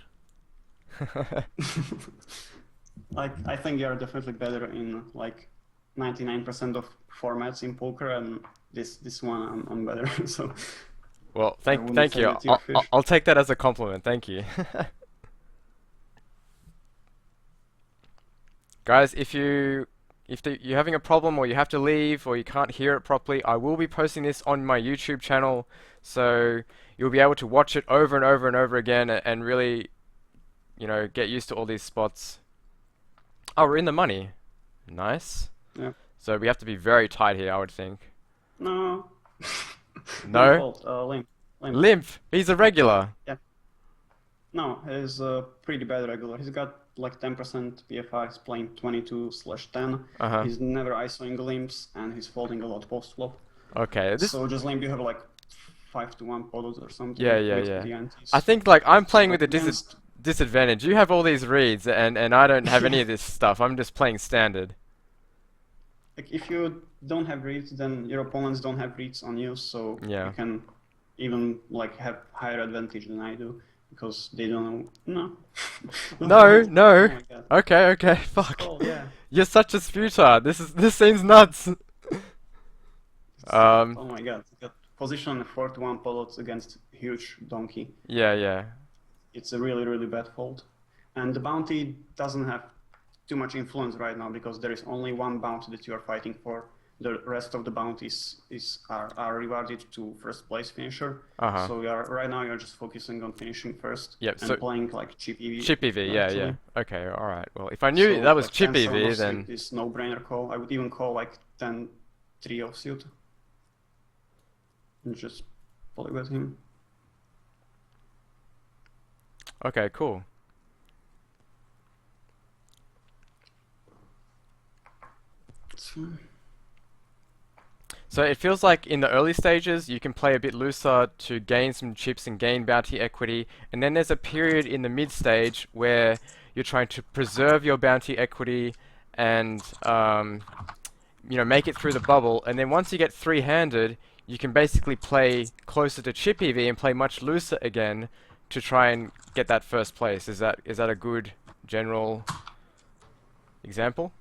[SPEAKER 2] Like I think you are definitely better in like 99% of formats in poker, and this one I'm better. So
[SPEAKER 1] Well,
[SPEAKER 2] I
[SPEAKER 1] thank
[SPEAKER 2] wouldn't
[SPEAKER 1] thank
[SPEAKER 2] say
[SPEAKER 1] you.
[SPEAKER 2] that you're fish.
[SPEAKER 1] I'll take that as a compliment. Thank you. Guys, if you you're having a problem or you have to leave or you can't hear it properly, I will be posting this on my YouTube channel, so you'll be able to watch it over and over and over again and really, get used to all these spots. Oh, we're in the money. Nice.
[SPEAKER 2] Yeah.
[SPEAKER 1] So we have to be very tight here, I would think.
[SPEAKER 2] No. My
[SPEAKER 1] No?
[SPEAKER 2] fault. Limp. Limp.
[SPEAKER 1] Limp! He's a regular.
[SPEAKER 2] Yeah. No, he's a pretty bad regular. He's got like 10% PFI. He's playing 22/10.
[SPEAKER 1] Uh-huh.
[SPEAKER 2] He's never ISOing limps, and he's folding a lot post flop.
[SPEAKER 1] Okay,
[SPEAKER 2] So just limp, you have like 5-1 polos or something
[SPEAKER 1] yeah,
[SPEAKER 2] with
[SPEAKER 1] yeah.
[SPEAKER 2] the antes.
[SPEAKER 1] I think like I'm playing with
[SPEAKER 2] So
[SPEAKER 1] a
[SPEAKER 2] against,
[SPEAKER 1] disadvantage. You have all these reads and I don't have any of this stuff. I'm just playing standard.
[SPEAKER 2] like if you don't have reads, then your opponents don't have reads on you, so
[SPEAKER 1] Yeah.
[SPEAKER 2] you can even like have higher advantage than I do because they don't know. No.
[SPEAKER 1] No, no.
[SPEAKER 2] Oh my god.
[SPEAKER 1] Okay, fuck.
[SPEAKER 2] Oh yeah.
[SPEAKER 1] You're such a sputer. This seems nuts.
[SPEAKER 2] Oh my god. You got position 4-1 polos against huge donkey.
[SPEAKER 1] Yeah.
[SPEAKER 2] It's a really, really bad fold. And the bounty doesn't have too much influence right now because there is only one bounty that you are fighting for. The rest of the bounties are rewarded to first place finisher.
[SPEAKER 1] Uh-huh.
[SPEAKER 2] So right now you're just focusing on finishing first
[SPEAKER 1] Yep,
[SPEAKER 2] and
[SPEAKER 1] so
[SPEAKER 2] playing like chip EV.
[SPEAKER 1] chip EV, yeah.
[SPEAKER 2] actually.
[SPEAKER 1] Okay, alright. Well, if I knew
[SPEAKER 2] So
[SPEAKER 1] that was
[SPEAKER 2] like
[SPEAKER 1] chip
[SPEAKER 2] 10-7
[SPEAKER 1] EV,
[SPEAKER 2] of
[SPEAKER 1] then
[SPEAKER 2] suit is no-brainer call. I would even call like 10-3 offsuit and just play with him.
[SPEAKER 1] okay, cool.
[SPEAKER 2] It's fine.
[SPEAKER 1] So it feels like in the early stages you can play a bit looser to gain some chips and gain bounty equity, and then there's a period in the mid stage where you're trying to preserve your bounty equity and make it through the bubble, and then once you get three-handed you can basically play closer to chip EV and play much looser again to try and get that first place. Is that a good general example?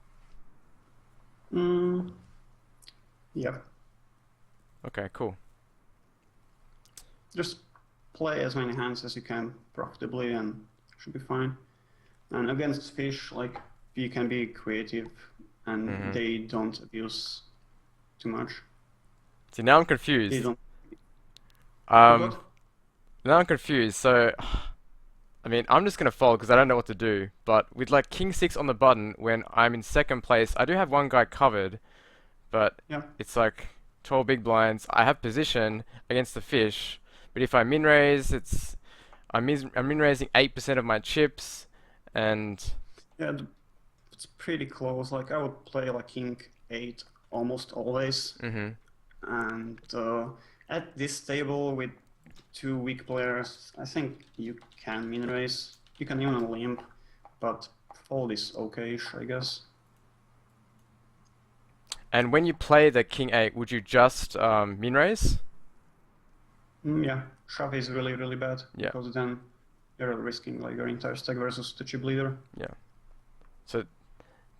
[SPEAKER 2] Yeah.
[SPEAKER 1] Okay, cool.
[SPEAKER 2] Just play as many hands as you can profitably and should be fine. And against fish, like you can be creative and they don't abuse too much.
[SPEAKER 1] See, now I'm
[SPEAKER 2] They
[SPEAKER 1] confused.
[SPEAKER 2] don't.
[SPEAKER 1] Um, now I'm confused. So, I mean, I'm just gonna fold because I don't know what to do. But with like King 6 on the button, when I'm in second place, I do have one guy covered, but
[SPEAKER 2] Yeah.
[SPEAKER 1] it's like 12 big blinds. I have position against the fish, but if I min raise, I'm min raising 8% of my chips, and
[SPEAKER 2] Yeah, it's pretty close. Like I would play like King 8 almost always. And at this table with two weak players, I think you can min raise. You can even limp, but fold is okay-ish, I guess.
[SPEAKER 1] and when you play the King 8, would you just min raise?
[SPEAKER 2] Yeah, shove is really, really bad
[SPEAKER 1] Yeah.
[SPEAKER 2] because then you're risking like your entire stack versus the chip leader.
[SPEAKER 1] Yeah. So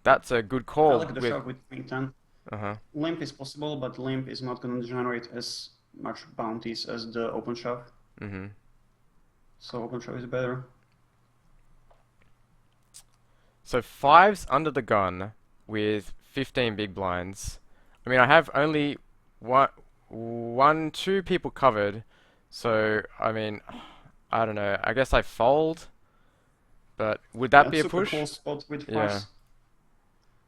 [SPEAKER 1] that's a good
[SPEAKER 2] I
[SPEAKER 1] call
[SPEAKER 2] like the
[SPEAKER 1] with.
[SPEAKER 2] shove with Queen 10.
[SPEAKER 1] Uh-huh.
[SPEAKER 2] Limp is possible, but limp is not going to generate as much bounties as the open shove. So open shove is better.
[SPEAKER 1] So fives under the gun with 15 big blinds. I mean, I have only two people covered. So, I mean, I don't know. I guess I fold. But would that be a
[SPEAKER 2] super
[SPEAKER 1] push?
[SPEAKER 2] cool spot with
[SPEAKER 1] Yeah.
[SPEAKER 2] fives.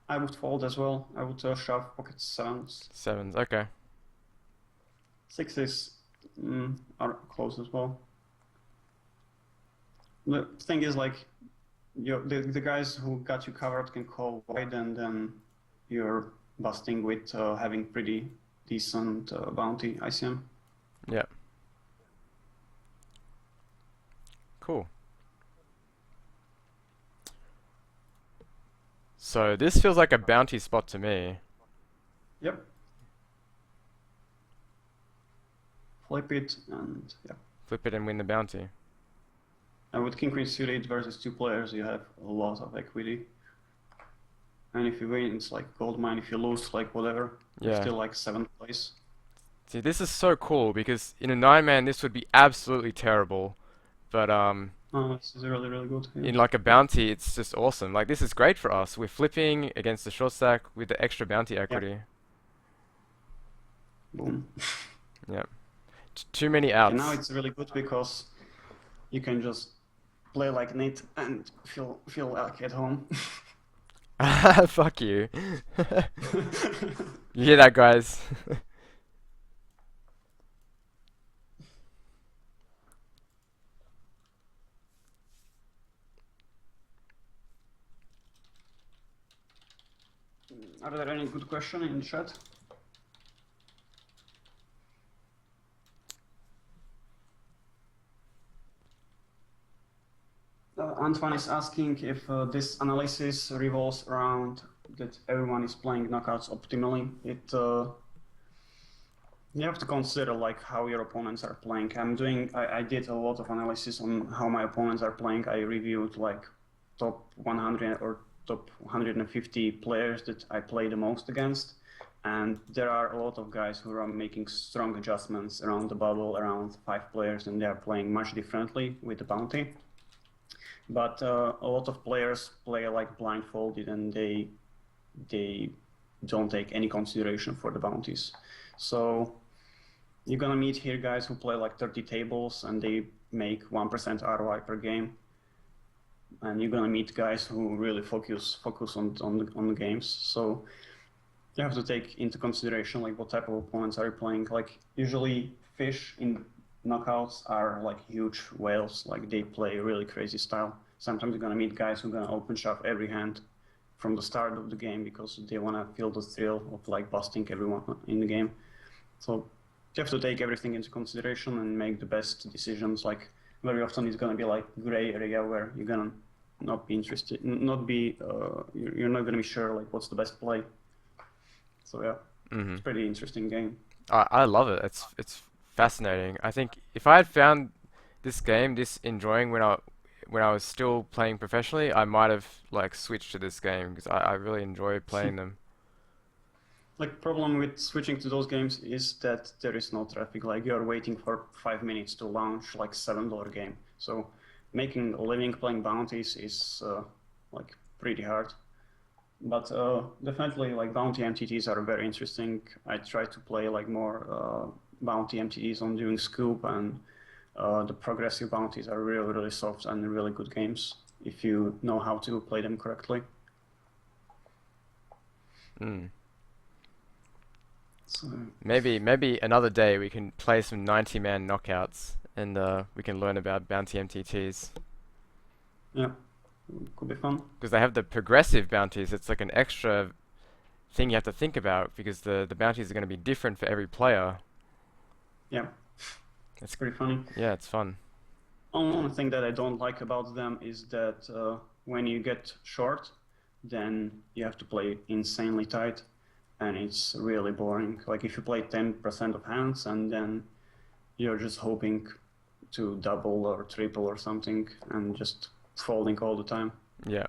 [SPEAKER 2] I would fold as well. I would shove pocket sevens.
[SPEAKER 1] Sevens, okay.
[SPEAKER 2] Sixes are close as well. The thing is, like, the guys who got you covered can call wide, and then you're busting with having pretty decent bounty ICM.
[SPEAKER 1] Yeah. Cool. So this feels like a bounty spot to me.
[SPEAKER 2] Yep. Flip it, and yeah.
[SPEAKER 1] Flip it and win the bounty.
[SPEAKER 2] And with King Queen suited versus two players, you have a lot of equity. And if you win, it's like gold mine. If you lose, like whatever, you're
[SPEAKER 1] Yeah.
[SPEAKER 2] still like 7th place.
[SPEAKER 1] See, this is so cool because in a 9-man this would be absolutely terrible. But
[SPEAKER 2] No, Oh, this is really, really good. Yeah.
[SPEAKER 1] In like a bounty, it's just awesome. Like this is great for us. We're flipping against the short stack with the extra bounty
[SPEAKER 2] Yeah.
[SPEAKER 1] equity.
[SPEAKER 2] Boom.
[SPEAKER 1] Yeah. Too many
[SPEAKER 2] And now
[SPEAKER 1] outs.
[SPEAKER 2] it's really good because you can just play like Nate and feel like at home.
[SPEAKER 1] Fuck you. You hear that, guys?
[SPEAKER 2] Are there any good questions in the chat? Antoine is asking if this analysis revolves around that everyone is playing knockouts optimally. You have to consider like how your opponents are playing. I did a lot of analysis on how my opponents are playing. I reviewed like top 100 or top 150 players that I play the most against. And there are a lot of guys who are making strong adjustments around the bubble, around 5 players, and they are playing much differently with the bounty. But a lot of players play like blindfolded, and they don't take any consideration for the bounties. So you're gonna meet here guys who play like 30 tables and they make 1% ROI per game, and you're gonna meet guys who really focus on the games. So you have to take into consideration like what type of opponents are you playing. Like usually fish in knockouts are like huge whales, like they play really crazy style. Sometimes you're gonna meet guys who are gonna open shove every hand from the start of the game because they wanna feel the thrill of like busting everyone in the game. So you have to take everything into consideration and make the best decisions. Like very often it's gonna be like gray area where you're gonna not be interested, not be, you're not gonna be sure like what's the best play. So yeah,
[SPEAKER 1] Hmm.
[SPEAKER 2] it's a pretty interesting game.
[SPEAKER 1] I love it. It's fascinating. I think if I had found this game this enjoying when I was still playing professionally, I might have like switched to this game because I really enjoy playing them.
[SPEAKER 2] Like problem with switching to those games is that there is no traffic. Like you're waiting for 5 minutes to launch like $7 game. So making a living playing bounties is like pretty hard. But definitely like bounty MTTs are very interesting. I try to play like more bounty MTTs on doing scoop, and the progressive bounties are really, really soft and really good games if you know how to play them correctly.
[SPEAKER 1] Mm.
[SPEAKER 2] So
[SPEAKER 1] Maybe another day we can play some 90-man knockouts and we can learn about bounty MTTs
[SPEAKER 2] yeah, could be fun.
[SPEAKER 1] because they have the progressive bounties. It's like an extra thing you have to think about because the bounties are going to be different for every player.
[SPEAKER 2] Yeah,
[SPEAKER 1] It's
[SPEAKER 2] pretty funny.
[SPEAKER 1] Yeah, it's fun.
[SPEAKER 2] Only thing that I don't like about them is that when you get short, then you have to play insanely tight, and it's really boring. Like if you play 10% of hands and then you're just hoping to double or triple or something and just folding all the time.
[SPEAKER 1] Yeah.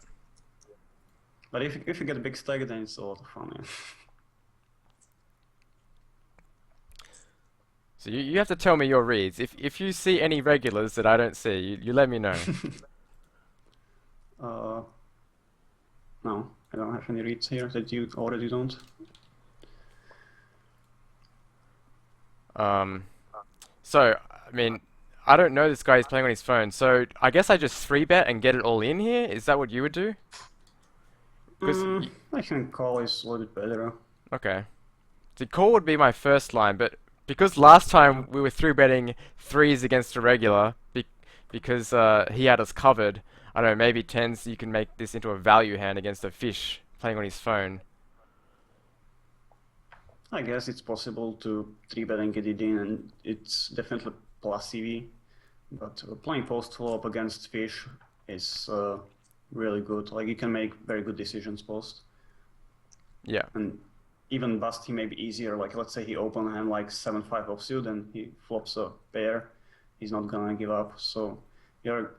[SPEAKER 2] But if you get a big stack, then it's a lot of fun. Yeah.
[SPEAKER 1] So you have to tell me your reads. If you see any regulars that I don't see, you let me know.
[SPEAKER 2] uh, no, I don't have any reads here that you already don't.
[SPEAKER 1] Um, so I mean, I don't know this guy is playing on his phone. So I guess I just 3-bet and get it all in here. Is that what you would do? Because
[SPEAKER 2] I think call is a little bit better.
[SPEAKER 1] okay, the call would be my first line, but because last time we were 3-betting threes against a regular, because he had us covered. I don't know, maybe tens. You can make this into a value hand against a fish playing on his phone.
[SPEAKER 2] I guess it's possible to 3-bet and get it in, and it's definitely plus CV. But playing post flop against fish is really good. Like you can make very good decisions post,
[SPEAKER 1] Yeah.
[SPEAKER 2] and even bust him may be easier. Like let's say he open hand like 7-5 offsuit and he flops a pair, he's not gonna give up. So your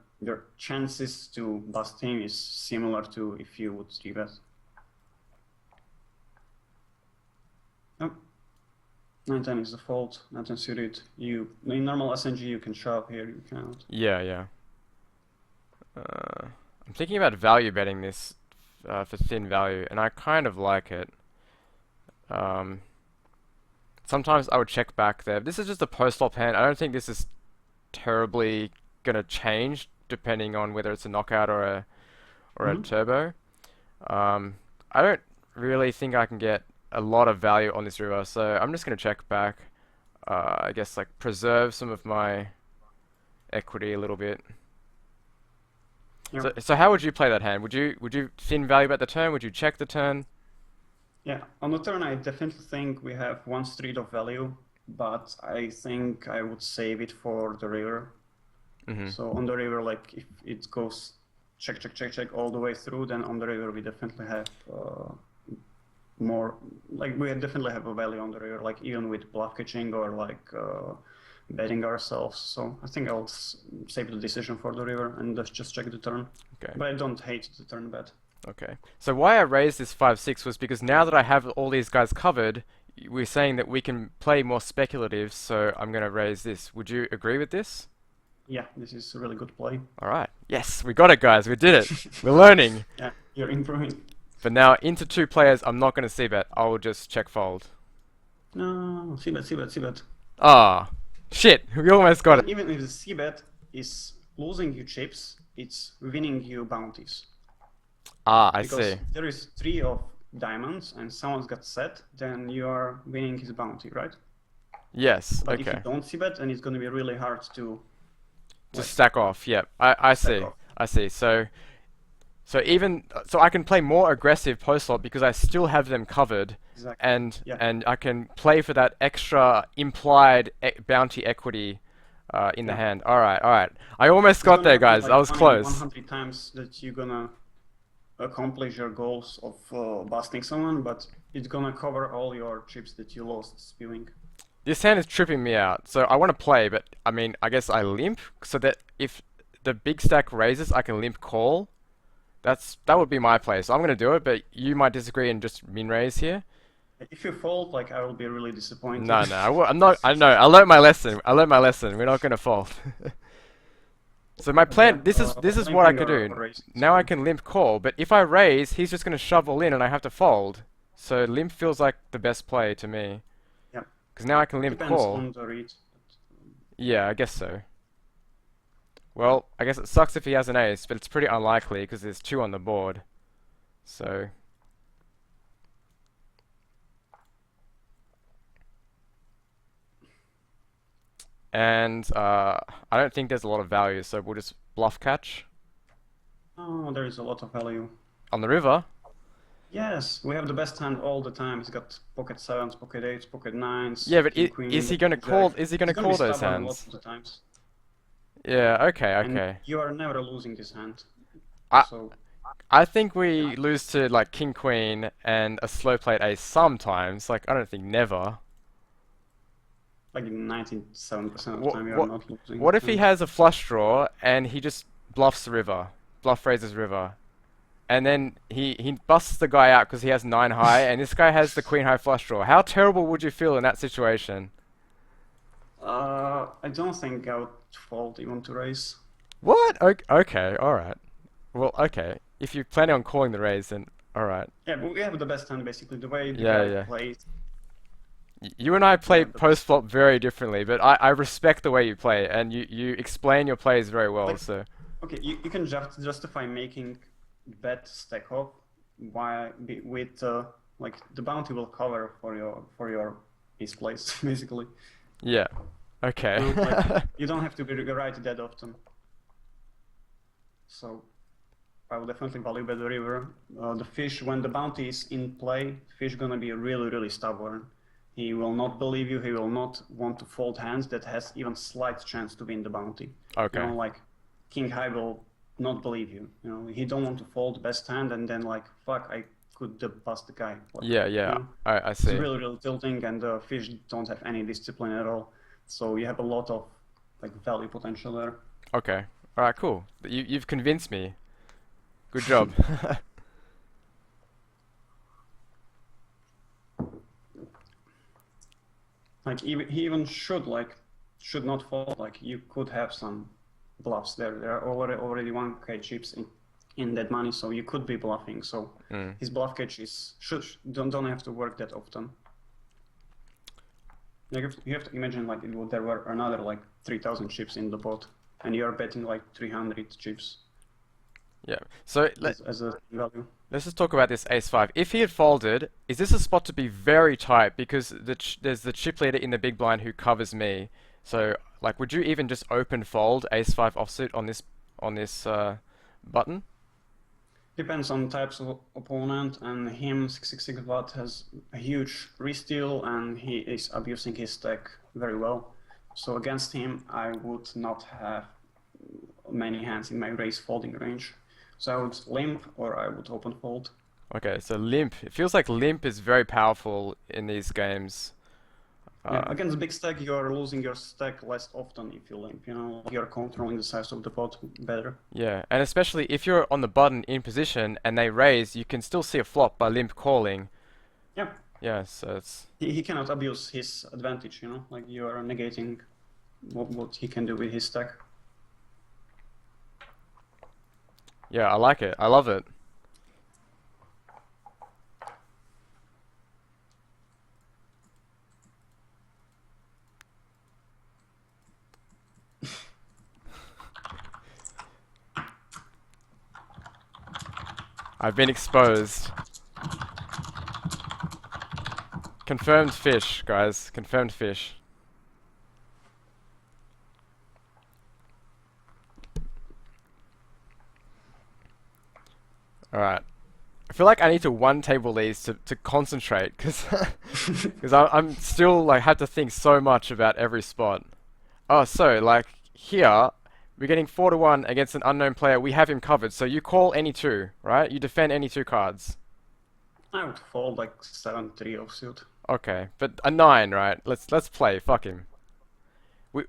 [SPEAKER 2] chances to bust him is similar to if you would 3-bet. Yep. 9-10 is the fault, 9-10 suited. In normal SNG you can shove, here you can't.
[SPEAKER 1] Yeah, yeah. I'm thinking about value betting this for thin value, and I kind of like it. Um, Sometimes I would check back there. This is just a post-flop hand. I don't think this is terribly gonna change depending on whether it's a knockout or a
[SPEAKER 2] Hmm.
[SPEAKER 1] turbo. I don't really think I can get a lot of value on this river, so I'm just gonna check back. I guess like preserve some of my equity a little bit.
[SPEAKER 2] Yeah.
[SPEAKER 1] So how would you play that hand? Would you thin value bet the turn? Would you check the turn?
[SPEAKER 2] Yeah, on the turn, I definitely think we have one street of value, but I think I would save it for the river.
[SPEAKER 1] Hmm.
[SPEAKER 2] So on the river, like if it goes check, check, check, check all the way through, then on the river we definitely have more, like we definitely have a value on the river, like even with bluff catching or like betting ourselves. So I think I'll save the decision for the river and just check the turn.
[SPEAKER 1] Okay.
[SPEAKER 2] But I don't hate the turn bet.
[SPEAKER 1] Okay. So why I raised this 5-6 was because now that I have all these guys covered, we're saying that we can play more speculative, so I'm going to raise this. Would you agree with this?
[SPEAKER 2] Yeah, this is a really good play.
[SPEAKER 1] All right. Yes, we got it, guys. We did it. We're learning.
[SPEAKER 2] Yeah, you're improving.
[SPEAKER 1] But now into two players, I'm not going to c bet. I will just check fold.
[SPEAKER 2] No, see bet, see bet, see bet.
[SPEAKER 1] Ah, shit. We almost got it.
[SPEAKER 2] Even if the C bet is losing you chips, it's winning you bounties.
[SPEAKER 1] Ah, I
[SPEAKER 2] Because
[SPEAKER 1] see.
[SPEAKER 2] there is three of diamonds and someone's got set, then you are winning his bounty, right?
[SPEAKER 1] Yes.
[SPEAKER 2] But if you
[SPEAKER 1] Okay.
[SPEAKER 2] don't C bet, then it's going to be really hard to
[SPEAKER 1] Just
[SPEAKER 2] like
[SPEAKER 1] stack off. Yep. I
[SPEAKER 2] stack
[SPEAKER 1] see.
[SPEAKER 2] off.
[SPEAKER 1] I see. So I can play more aggressive post flop because I still have them covered,
[SPEAKER 2] Exactly.
[SPEAKER 1] and
[SPEAKER 2] Yeah.
[SPEAKER 1] and I can play for that extra implied bounty equity in the
[SPEAKER 2] Yeah.
[SPEAKER 1] hand. All right. All right. I almost
[SPEAKER 2] It's
[SPEAKER 1] got there,
[SPEAKER 2] gonna be
[SPEAKER 1] guys. I
[SPEAKER 2] like
[SPEAKER 1] was
[SPEAKER 2] one in
[SPEAKER 1] close.
[SPEAKER 2] 100 times that you're gonna accomplish your goals of busting someone, but it's gonna cover all your chips that you lost spewing.
[SPEAKER 1] This hand is tripping me out. So I want to play, but I mean, I guess I limp so that if the big stack raises, I can limp call. That would be my play. So I'm gonna do it, but you might disagree and just min raise here.
[SPEAKER 2] If you fold, like I will be really disappointed.
[SPEAKER 1] No, no, I'm not. I know. I learned my lesson. I learned my lesson. We're not gonna fold. So my
[SPEAKER 2] But yeah,
[SPEAKER 1] plan. This is what I
[SPEAKER 2] limping
[SPEAKER 1] could
[SPEAKER 2] or
[SPEAKER 1] do.
[SPEAKER 2] raising is
[SPEAKER 1] Now I
[SPEAKER 2] fine.
[SPEAKER 1] can limp call, but if I raise, he's just gonna shove all in, and I have to fold. So limp feels like the best play to me,
[SPEAKER 2] Yeah,
[SPEAKER 1] because now I can limp
[SPEAKER 2] depends
[SPEAKER 1] call.
[SPEAKER 2] on the read.
[SPEAKER 1] Yeah, I guess so. Well, I guess it sucks if he has an ace, but it's pretty unlikely because there's two on the board. So and I don't think there's a lot of value, so we'll just bluff catch
[SPEAKER 2] Oh, there is a lot of value.
[SPEAKER 1] on the river.
[SPEAKER 2] Yes, we have the best hand all the time. He's got pocket sevens, pocket eights, pocket nines,
[SPEAKER 1] Yeah, but
[SPEAKER 2] king,
[SPEAKER 1] is
[SPEAKER 2] queen,
[SPEAKER 1] he gonna
[SPEAKER 2] jack.
[SPEAKER 1] call? Is he gonna
[SPEAKER 2] He's gonna be
[SPEAKER 1] call those
[SPEAKER 2] stubborn a lot
[SPEAKER 1] hands?
[SPEAKER 2] of the times,
[SPEAKER 1] Yeah. Okay.
[SPEAKER 2] and
[SPEAKER 1] Okay.
[SPEAKER 2] you are never losing this hand.
[SPEAKER 1] I
[SPEAKER 2] So
[SPEAKER 1] I think we lose to like king queen and a slow played ace sometimes. Like I don't think never.
[SPEAKER 2] like 97% of the
[SPEAKER 1] What
[SPEAKER 2] time, you are
[SPEAKER 1] what
[SPEAKER 2] not losing
[SPEAKER 1] what
[SPEAKER 2] this
[SPEAKER 1] if he
[SPEAKER 2] hand.
[SPEAKER 1] has a flush draw and he just bluffs the river, bluff raises river, and then he busts the guy out because he has nine high and this guy has the queen high flush draw. How terrible would you feel in that situation?
[SPEAKER 2] I don't think I would fold even to raise.
[SPEAKER 1] What? Okay. All right. Well, okay. If you're planning on calling the raise, then all right.
[SPEAKER 2] Yeah, but we have the best hand basically. The way the
[SPEAKER 1] Yeah.
[SPEAKER 2] guy
[SPEAKER 1] Yeah.
[SPEAKER 2] plays,
[SPEAKER 1] You and I
[SPEAKER 2] we
[SPEAKER 1] play
[SPEAKER 2] have the best.
[SPEAKER 1] post flop very differently, but I respect the way you play, and you explain your plays very well.
[SPEAKER 2] Like,
[SPEAKER 1] So
[SPEAKER 2] okay, you can justify making bet stack off with like the bounty will cover for your ace plays basically.
[SPEAKER 1] yeah, okay.
[SPEAKER 2] Like you don't have to be right that often. So I will definitely value bet the river. The fish, when the bounty is in play, fish gonna be really really stubborn. He will not believe you. He will not want to fold hands that has even slight chance to win the bounty. You
[SPEAKER 1] Okay.
[SPEAKER 2] know, like King High will not believe you. You know, he don't want to fold best hand and then like fuck, I could bust the guy. Like,
[SPEAKER 1] Yeah,
[SPEAKER 2] you
[SPEAKER 1] yeah.
[SPEAKER 2] know,
[SPEAKER 1] I
[SPEAKER 2] it's
[SPEAKER 1] see.
[SPEAKER 2] really really tilting, and the fish don't have any discipline at all. So you have a lot of like value potential there.
[SPEAKER 1] Okay. All right. Cool. You've convinced me. Good job.
[SPEAKER 2] Like he even should not fold. Like you could have some bluffs there. There are already 1k chips in that money, so you could be bluffing. So his bluff catch is don't have to work that often. You have to imagine like there were another like 3,000 chips in the pot, and you are betting like 300 chips
[SPEAKER 1] Yeah. So
[SPEAKER 2] as a value.
[SPEAKER 1] let's just talk about this ace five. If he had folded, is this a spot to be very tight because there's the chip leader in the big blind who covers me. So like, would you even just open fold ace five offsuit on this button?
[SPEAKER 2] Depends on types of opponent, and him 666 watt has a huge re-steal, and he is abusing his stack very well. So against him, I would not have many hands in my raise folding range. So I would limp or I would open fold.
[SPEAKER 1] Okay, so limp. It feels like limp is very powerful in these games.
[SPEAKER 2] Yeah, against big stack, you're losing your stack less often if you limp. You know, you're controlling the size of the pot better.
[SPEAKER 1] Yeah, and especially if you're on the button in position and they raise, you can still see a flop by limp calling.
[SPEAKER 2] Yeah.
[SPEAKER 1] Yeah, so it's
[SPEAKER 2] He cannot abuse his advantage, you know, like you are negating what he can do with his stack.
[SPEAKER 1] yeah, I like it. I love it. I've been exposed. Confirmed fish, guys. Confirmed fish. Alright. I feel like I need to one table these to concentrate because I'm still like had to think so much about every spot. Oh, so like here we're getting 4-1 against an unknown player. We have him covered. So you call any two, right? You defend any two cards.
[SPEAKER 2] I would fold like 7-3 offsuit.
[SPEAKER 1] Okay, but a 9, right? Let's play. Fuck him. We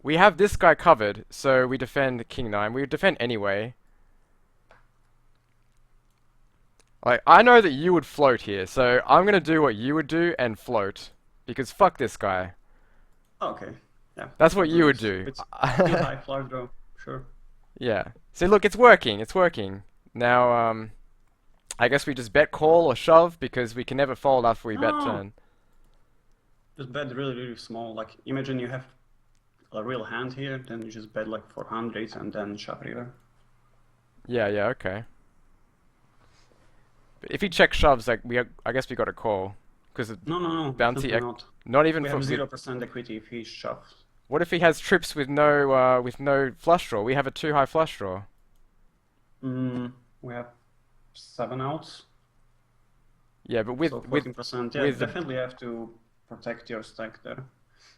[SPEAKER 1] we have this guy covered, so we defend King 9. We defend anyway. Like, I know that you would float here, so I'm gonna do what you would do and float. Because fuck this guy.
[SPEAKER 2] Okay, yeah.
[SPEAKER 1] That's what you would do.
[SPEAKER 2] It's still high flush draw, sure.
[SPEAKER 1] Yeah. See, look, it's working. It's working. Now, I guess we just bet call or shove because we can never fold after we bet
[SPEAKER 2] No.
[SPEAKER 1] turn.
[SPEAKER 2] Just bet really, really small. Like, imagine you have a real hand here, then you just bet like 400 and then shove river.
[SPEAKER 1] Yeah, yeah, okay. But if he check shoves, like I guess we got a call because
[SPEAKER 2] No,
[SPEAKER 1] bounty,
[SPEAKER 2] definitely not.
[SPEAKER 1] not even
[SPEAKER 2] We
[SPEAKER 1] for
[SPEAKER 2] have 0% equity if he shoves.
[SPEAKER 1] What if he has trips with no flush draw? We have a too high flush draw.
[SPEAKER 2] We have 7 outs,
[SPEAKER 1] Yeah, but with
[SPEAKER 2] so 14%. Yeah,
[SPEAKER 1] with the-
[SPEAKER 2] definitely have to protect your stack there.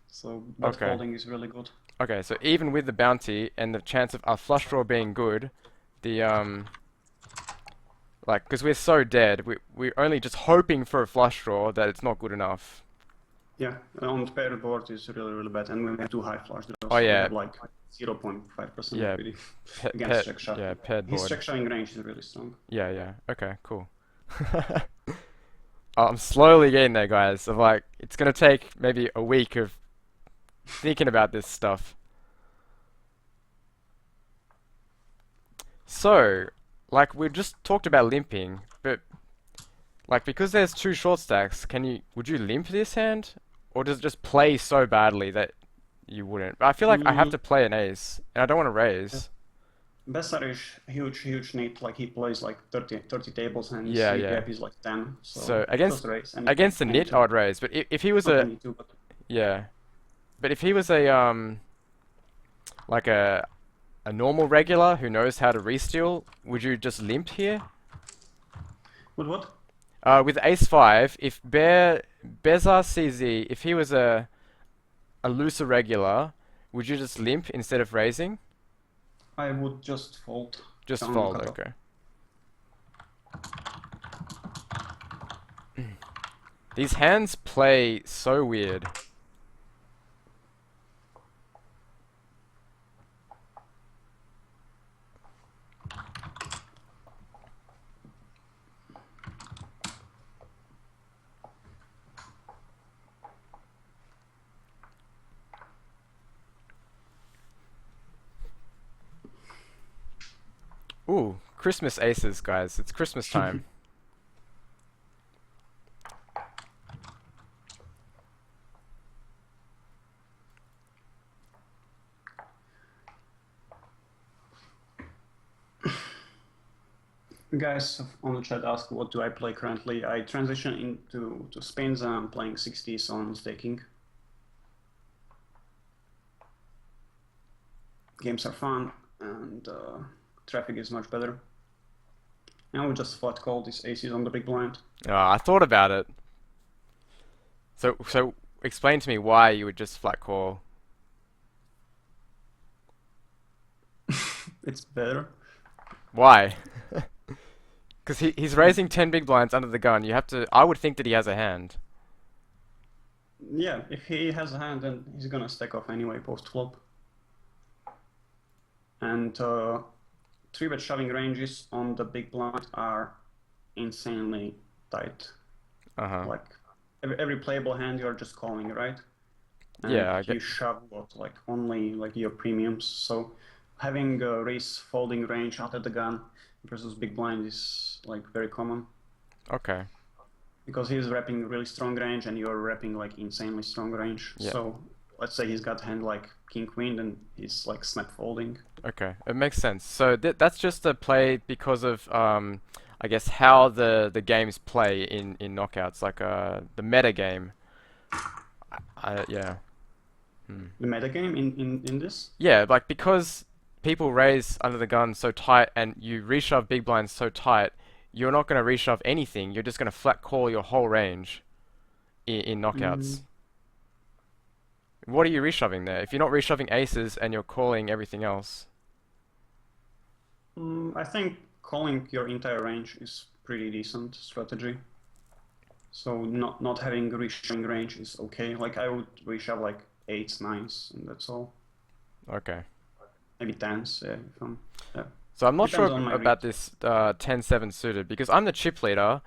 [SPEAKER 2] So bet
[SPEAKER 1] Okay.
[SPEAKER 2] folding is really good.
[SPEAKER 1] okay, so even with the bounty and the chance of our flush draw being good, the like because we're so dead, we're only just hoping for a flush draw that it's not good enough.
[SPEAKER 2] Yeah, on paired board is really, really bad, and we have too high flush draws.
[SPEAKER 1] Oh,
[SPEAKER 2] so we
[SPEAKER 1] yeah.
[SPEAKER 2] have like 0.5%
[SPEAKER 1] Yeah,
[SPEAKER 2] equity
[SPEAKER 1] Pe
[SPEAKER 2] against check shove.
[SPEAKER 1] yeah, paired
[SPEAKER 2] His
[SPEAKER 1] board.
[SPEAKER 2] check shoving range is really strong.
[SPEAKER 1] Yeah, yeah. Okay, cool. I'm slowly getting there, guys. Of like, it's gonna take maybe a week of thinking about this stuff. So, like, we just talked about limping, but like because there's two short stacks, would you limp this hand, or does it just play so badly that you wouldn't? I feel like I have to play an ace, and I don't want to raise.
[SPEAKER 2] Besser is huge need. Like he plays like 30 tables, and his
[SPEAKER 1] Yeah,
[SPEAKER 2] free
[SPEAKER 1] yeah.
[SPEAKER 2] cap is like 10. So
[SPEAKER 1] So against
[SPEAKER 2] just raise. And
[SPEAKER 1] against the nit, I would raise. But if he was
[SPEAKER 2] not
[SPEAKER 1] a
[SPEAKER 2] any two, but
[SPEAKER 1] yeah, but if he was a like a normal regular who knows how to re-steal, would you just limp here?
[SPEAKER 2] with what?
[SPEAKER 1] With ace five, if Bezar CZ, if he was a looser regular, would you just limp instead of raising?
[SPEAKER 2] I would just fold.
[SPEAKER 1] Just
[SPEAKER 2] down
[SPEAKER 1] fold,
[SPEAKER 2] cutoff.
[SPEAKER 1] okay. These hands play so weird. Ooh, Christmas aces, guys. It's Christmas time.
[SPEAKER 2] Guys on the chat ask what do I play currently. I transition into spins and I'm playing 60s on staking. Games are fun and traffic is much better. And we just flat call these aces on the big blind.
[SPEAKER 1] I thought about it. So explain to me why you would just flat call.
[SPEAKER 2] It's better.
[SPEAKER 1] Why? Because he's raising 10 big blinds under the gun. You have to. I would think that he has a hand.
[SPEAKER 2] Yeah, if he has a hand, then he's gonna stack off anyway post flop. And 3-bet shoving ranges on the big blind are insanely tight.
[SPEAKER 1] Uh-huh.
[SPEAKER 2] Like every playable hand, you're just calling, right? And
[SPEAKER 1] Yeah, I get.
[SPEAKER 2] you shove what, like only like your premiums. So having a raise folding range out of the gun versus big blind is like very common
[SPEAKER 1] Okay.
[SPEAKER 2] because he's wrapping really strong range and you're wrapping like insanely strong range.
[SPEAKER 1] Yeah.
[SPEAKER 2] So let's say he's got hand like king queen, and he's like snap folding.
[SPEAKER 1] Okay. It makes sense. So that's just a play because of I guess how the games play in knockouts, like the meta game. Yeah. Hmm.
[SPEAKER 2] The meta game in this.
[SPEAKER 1] Yeah, like because people raise under the gun so tight and you reshove big blinds so tight, you're not going to reshove anything. You're just going to flat call your whole range in knockouts.
[SPEAKER 2] Mm,
[SPEAKER 1] What are you reshoving there? If you're not reshoving aces and you're calling everything else.
[SPEAKER 2] I think calling your entire range is pretty decent strategy. So not having reshoving range is okay. Like I would reshove like eights, nines, and that's all.
[SPEAKER 1] Okay.
[SPEAKER 2] Maybe tens, yeah, if yeah.
[SPEAKER 1] So I'm not
[SPEAKER 2] Depends
[SPEAKER 1] sure
[SPEAKER 2] on my read.
[SPEAKER 1] about this 10-7 suited because I'm the chip leader,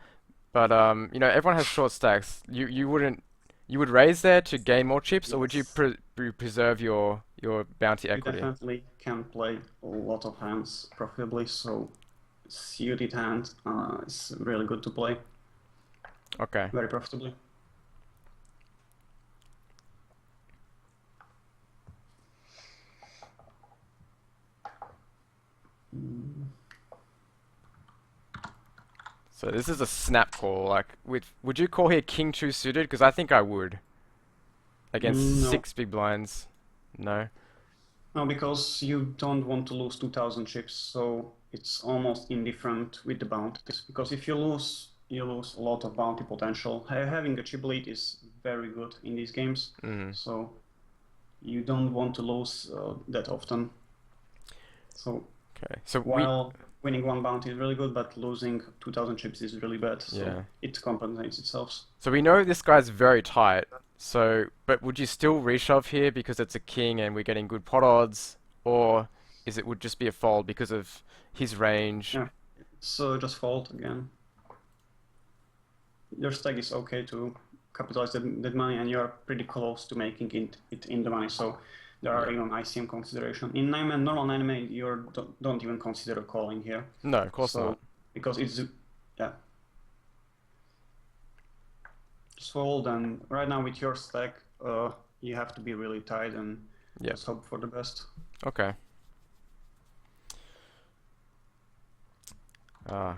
[SPEAKER 1] but everyone has short stacks. You would raise there to gain more chips, or would you
[SPEAKER 2] Yes,
[SPEAKER 1] preserve your bounty
[SPEAKER 2] you
[SPEAKER 1] equity?
[SPEAKER 2] definitely can play a lot of hands profitably. So suited hand is really good to play
[SPEAKER 1] Okay.
[SPEAKER 2] very profitably. Mm,
[SPEAKER 1] So this is a snap call. Like, would you call here king two suited? Because I think I would against
[SPEAKER 2] no,
[SPEAKER 1] six big blinds. No.
[SPEAKER 2] no, because you don't want to lose 2,000 chips. So it's almost indifferent with the bounties. Because if you lose, you lose a lot of bounty potential. Having a chip lead is very good in these games.
[SPEAKER 1] Mm.
[SPEAKER 2] So you don't want to lose that often. So
[SPEAKER 1] Okay. So we.
[SPEAKER 2] while winning one bounty is really good, but losing 2,000 chips is really bad. So
[SPEAKER 1] Yeah.
[SPEAKER 2] it compensates itself.
[SPEAKER 1] So we know this guy's very tight. So, but would you still reshove here because it's a king and we're getting good pot odds, or is it would just be a fold because of his range?
[SPEAKER 2] Yeah. So just fold again. Your stack is okay to capitalize that money, and you're pretty close to making it in the money. So there are
[SPEAKER 1] Yeah.
[SPEAKER 2] even ICM consideration. In normal 9 you don't even consider calling here.
[SPEAKER 1] No, of course not.
[SPEAKER 2] So because it's yeah, just fold. And right now with your stack, you have to be really tight and
[SPEAKER 1] Yeah.
[SPEAKER 2] just hope for the best.
[SPEAKER 1] Okay.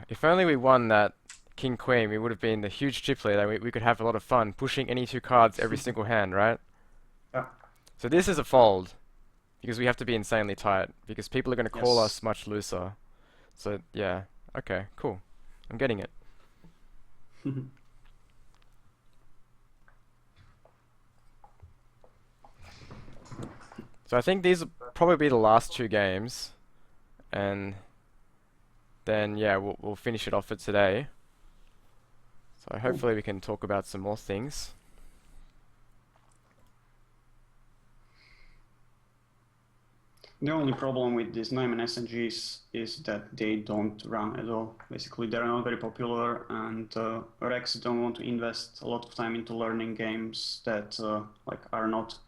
[SPEAKER 1] If only we won that king queen, we would have been the huge chip leader. We could have a lot of fun pushing any two cards every single hand, right?
[SPEAKER 2] Yeah.
[SPEAKER 1] So this is a fold because we have to be insanely tight because people are going to call
[SPEAKER 2] Yes.
[SPEAKER 1] us much looser. So yeah. Okay. Cool. I'm getting it. So I think these will probably be the last two games, and then yeah, we'll finish it off for today. So
[SPEAKER 2] Cool.
[SPEAKER 1] hopefully we can talk about some more things.
[SPEAKER 2] The only problem with these Neumann SNGs is that they don't run at all. Basically, they're not very popular, and Rex don't want to invest a lot of time into learning games that like are not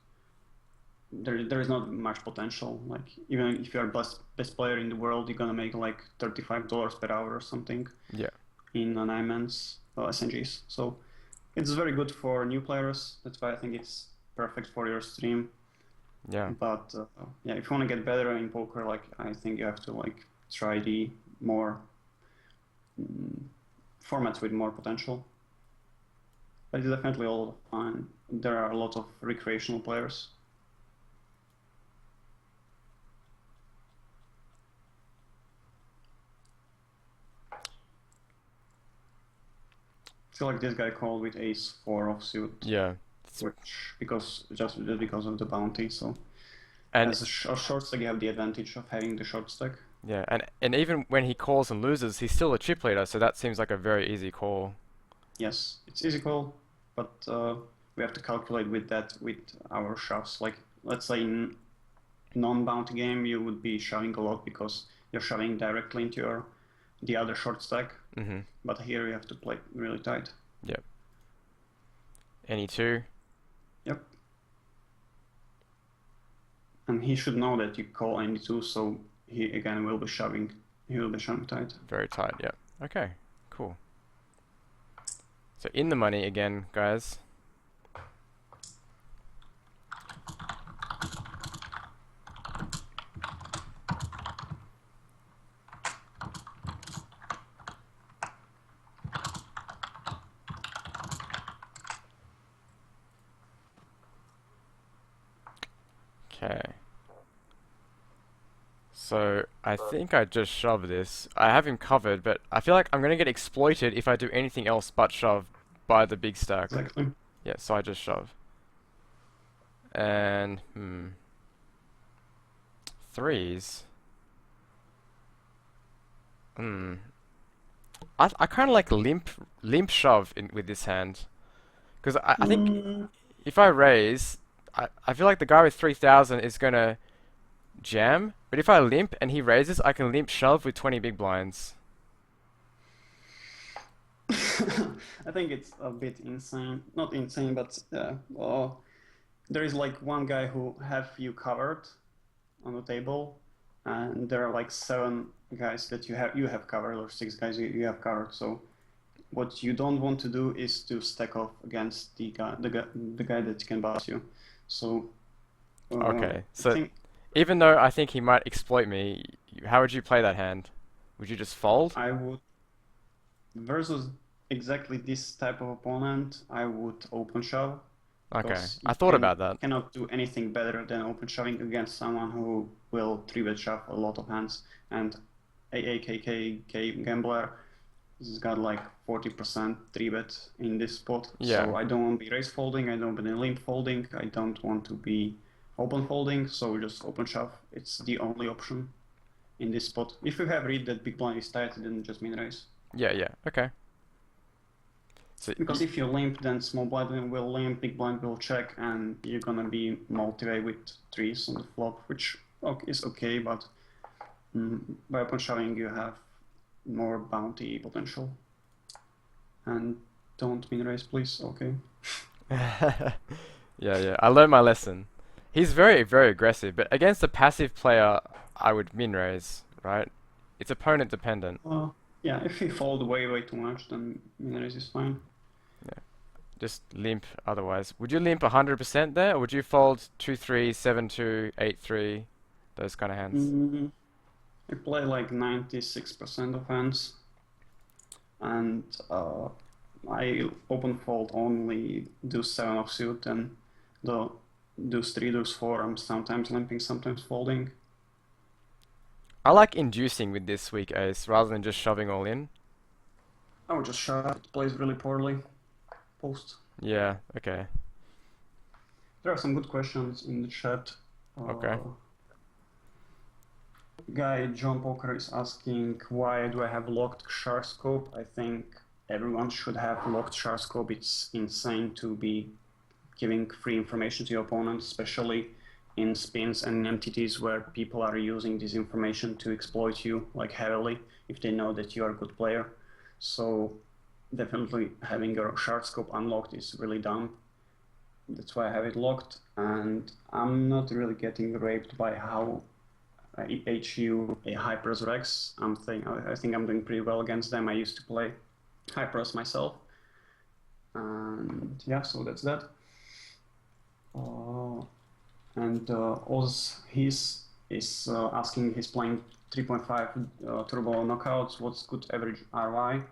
[SPEAKER 2] there is not much potential. Like even if you're best player in the world, you're gonna make like $35 per hour or something
[SPEAKER 1] Yeah.
[SPEAKER 2] in an IMANs SNGs. So it's very good for new players. That's why I think it's perfect for your stream.
[SPEAKER 1] Yeah.
[SPEAKER 2] But yeah, if you want to get better in poker, like I think you have to like try the more formats with more potential. But it's definitely all fun. There are a lot of recreational players. I feel like this guy called with ace four offsuit,
[SPEAKER 1] Yeah.
[SPEAKER 2] which just because of the bounty. So
[SPEAKER 1] And
[SPEAKER 2] as a short stack, you have the advantage of having the short stack.
[SPEAKER 1] yeah, and even when he calls and loses, he's still a chip leader, so that seems like a very easy call.
[SPEAKER 2] Yes, it's easy call, but we have to calculate with that with our shoves. Like let's say in non-bounty game, you would be shoving a lot because you're shoving directly into the other short stack.
[SPEAKER 1] Mm-hmm.
[SPEAKER 2] But here you have to play really tight.
[SPEAKER 1] Yep. Any two?
[SPEAKER 2] Yep. And he should know that you call any two, so he again will be shoving. He will be shoving tight.
[SPEAKER 1] Very tight, yep. Okay, cool. So in the money again, guys. Okay. So I think I just shove this. I have him covered, but I feel like I'm gonna get exploited if I do anything else but shove by the big stack.
[SPEAKER 2] Exactly.
[SPEAKER 1] Yeah, so I just shove. And threes. Hmm. I kind of like limp shove with this hand, because I think
[SPEAKER 2] Mm,
[SPEAKER 1] if I raise, I feel like the guy with 3,000 is gonna jam, but if I limp and he raises, I can limp shove with 20 big blinds.
[SPEAKER 2] I think it's a bit insane. Not insane, but there is like one guy who have you covered on the table, and there are like seven guys that you have covered, or six guys you have covered. So what you don't want to do is to stack off against the guy that can boss you. So
[SPEAKER 1] Okay,
[SPEAKER 2] I
[SPEAKER 1] so
[SPEAKER 2] think
[SPEAKER 1] even though I think he might exploit me, how would you play that hand? Would you just fold?
[SPEAKER 2] I would versus exactly this type of opponent, I would open shove
[SPEAKER 1] Okay,
[SPEAKER 2] because
[SPEAKER 1] I
[SPEAKER 2] you
[SPEAKER 1] thought about that.
[SPEAKER 2] cannot do anything better than open shoving against someone who will three-bet shove a lot of hands. And AAKK Gambler has got like 40% three-bet in this spot.
[SPEAKER 1] Yeah,
[SPEAKER 2] So I don't want to be raise folding, I don't want to be limp folding, I don't want to be open folding, so just open shove. It's the only option in this spot. If you have read that big blind is tight, then just min raise.
[SPEAKER 1] yeah, okay. So
[SPEAKER 2] Because if you limp, then small blind will limp, big blind will check, and you're gonna be motivated with threes on the flop, which is okay, but by open shoving you have more bounty potential. And don't min raise, please. Okay.
[SPEAKER 1] yeah, I learned my lesson. He's very aggressive, but against a passive player, I would min raise, right? It's opponent dependent.
[SPEAKER 2] Yeah, if you fold way too much, then min raise is fine.
[SPEAKER 1] Yeah. Just limp otherwise. Would you limp 100% there, or would you fold 2-3, 7-2, 8-3, those kind of hands?
[SPEAKER 2] I play like 96% of hands, and I open fold only deuce 7 of suit, and the deuce 3, deuce 4, I'm sometimes limping, sometimes folding.
[SPEAKER 1] I like inducing with this weak ace rather than just shoving all in.
[SPEAKER 2] I would just shove. It plays really poorly. Post.
[SPEAKER 1] Yeah, okay.
[SPEAKER 2] There are some good questions in the chat.
[SPEAKER 1] Okay.
[SPEAKER 2] Guy John Poker is asking, why do I have locked shard scope? I think everyone should have locked shard scope. It's insane to be giving free information to your opponent, especially in spins and MTTs where people are using this information to exploit you like heavily if they know that you are a good player. So definitely having your shard scope unlocked is really dumb. That's why I have it locked, and I'm not really getting raped by how HU a Hypers Rex. I think I'm doing pretty well against them. I used to play Hypers myself, and yeah, so that's that. Uh, and Oz, is asking, he's playing 3.5 turbo knockouts. What's good average ROI?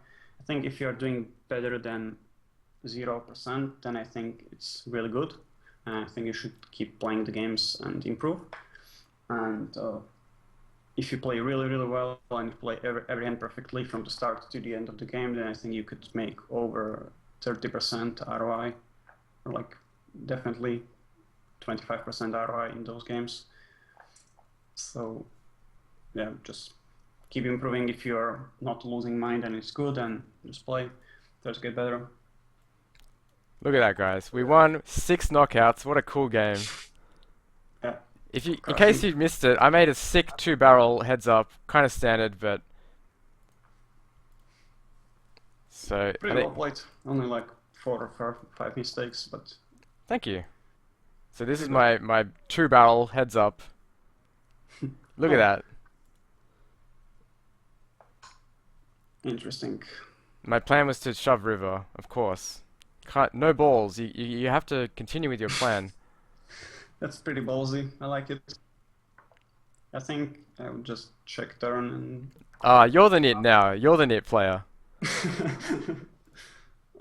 [SPEAKER 2] I think if you're doing better than 0%, then I think it's really good. And I think you should keep playing the games and improve. And if you play really, really well and you play every hand perfectly from the start to the end of the game, then I think you could make over 30% ROI, or like definitely 25% ROI in those games. So yeah, just keep improving. If you're not losing mind and it's good, and just play, just get better.
[SPEAKER 1] Look at that, guys. We won 6 knockouts. What a cool game.
[SPEAKER 2] Yeah,
[SPEAKER 1] In case
[SPEAKER 2] crushing.
[SPEAKER 1] you missed it, I made a sick 2-barrel heads up, kind of standard, but so I
[SPEAKER 2] Pretty well
[SPEAKER 1] think
[SPEAKER 2] played. Only like 4 or 5 mistakes, but
[SPEAKER 1] thank you. So this is
[SPEAKER 2] pretty good.
[SPEAKER 1] my 2-barrel heads up. Look at
[SPEAKER 2] Oh,
[SPEAKER 1] that.
[SPEAKER 2] interesting.
[SPEAKER 1] My plan was to shove river, of course. Can't, no balls. You have to continue with your plan.
[SPEAKER 2] That's pretty ballsy. I like it. I think I would just check turn and
[SPEAKER 1] Ah, you're the nit now. You're the nit player.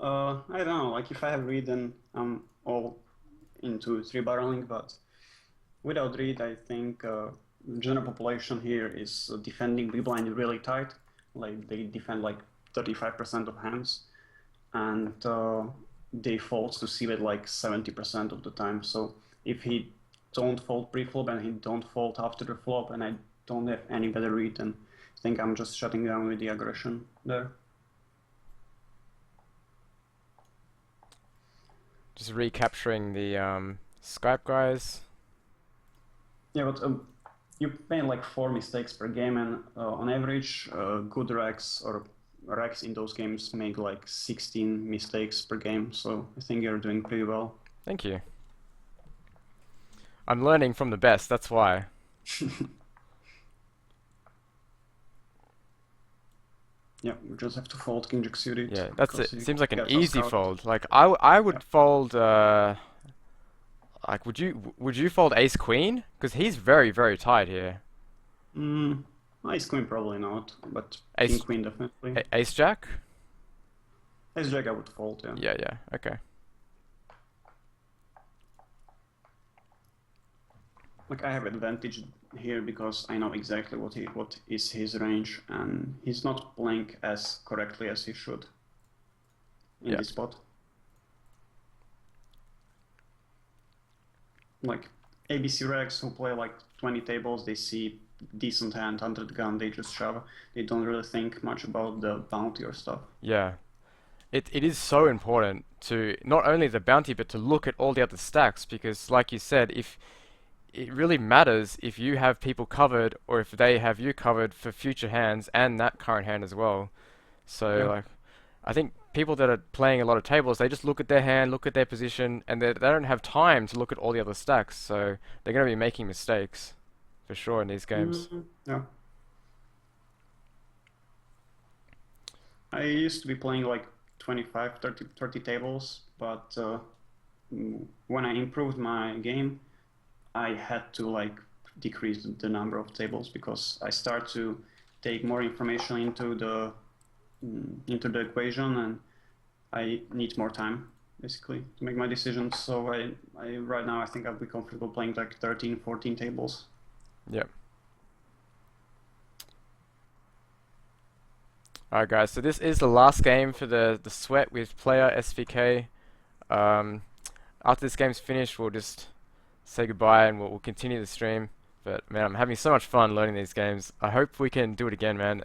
[SPEAKER 2] I don't know, like if I have read, then I'm all into 3 barreling, but without read, I think general population here is defending big blind really tight. Like they defend like 35% of hands, and they fold to see it like 70% of the time. So if he don't fold pre-flop and he don't fold after the flop, and I don't have any better read, then I think I'm just shutting down with the aggression there.
[SPEAKER 1] Just recapturing the Skype guys.
[SPEAKER 2] Yeah, but you made like 4 mistakes per game, and on average, good racks or racks in those games make like 16 mistakes per game. So I think you're doing pretty well.
[SPEAKER 1] Thank you. I'm learning from the best, that's why.
[SPEAKER 2] Yeah, you just have to fold King Jack suited
[SPEAKER 1] Yeah, that's
[SPEAKER 2] because
[SPEAKER 1] it.
[SPEAKER 2] you
[SPEAKER 1] Seems like an
[SPEAKER 2] get tossed
[SPEAKER 1] easy
[SPEAKER 2] out.
[SPEAKER 1] fold. Like I
[SPEAKER 2] Yeah.
[SPEAKER 1] would fold like would you fold Ace Queen? Because he's very tight here.
[SPEAKER 2] Mm, Ace Queen probably not, but King
[SPEAKER 1] Ace
[SPEAKER 2] Queen definitely.
[SPEAKER 1] Ace Jack?
[SPEAKER 2] Ace Jack I would fold, yeah.
[SPEAKER 1] Yeah, okay.
[SPEAKER 2] Like I have advantage here because I know exactly what is his range, and he's not playing as correctly as he should in
[SPEAKER 1] Yeah.
[SPEAKER 2] this spot. Like ABC Rex who play like 20 tables, they see decent hand, 100 gun, they just shove. They don't really think much about the bounty or stuff.
[SPEAKER 1] Yeah. It is so important to not only the bounty but to look at all the other stacks because like you said, if it really matters if you have people covered or if they have you covered for future hands and that current hand as well. So
[SPEAKER 2] Yeah.
[SPEAKER 1] like I think people that are playing a lot of tables, they just look at their hand, look at their position, and they don't have time to look at all the other stacks. So they're going to be making mistakes for sure in these games.
[SPEAKER 2] Yeah. I used to be playing like 25, 30 tables, but when I improved my game, I had to like decrease the number of tables because I start to take more information into the equation, and I need more time basically to make my decisions. So I right now I think I'll be comfortable playing like 13, 14 tables.
[SPEAKER 1] Yep. Alright guys, so this is the last game for the sweat with Playersvk. Um, After this game's finished, we'll just say goodbye and we'll continue the stream. But man, I'm having so much fun learning these games. I hope we can do it again, man.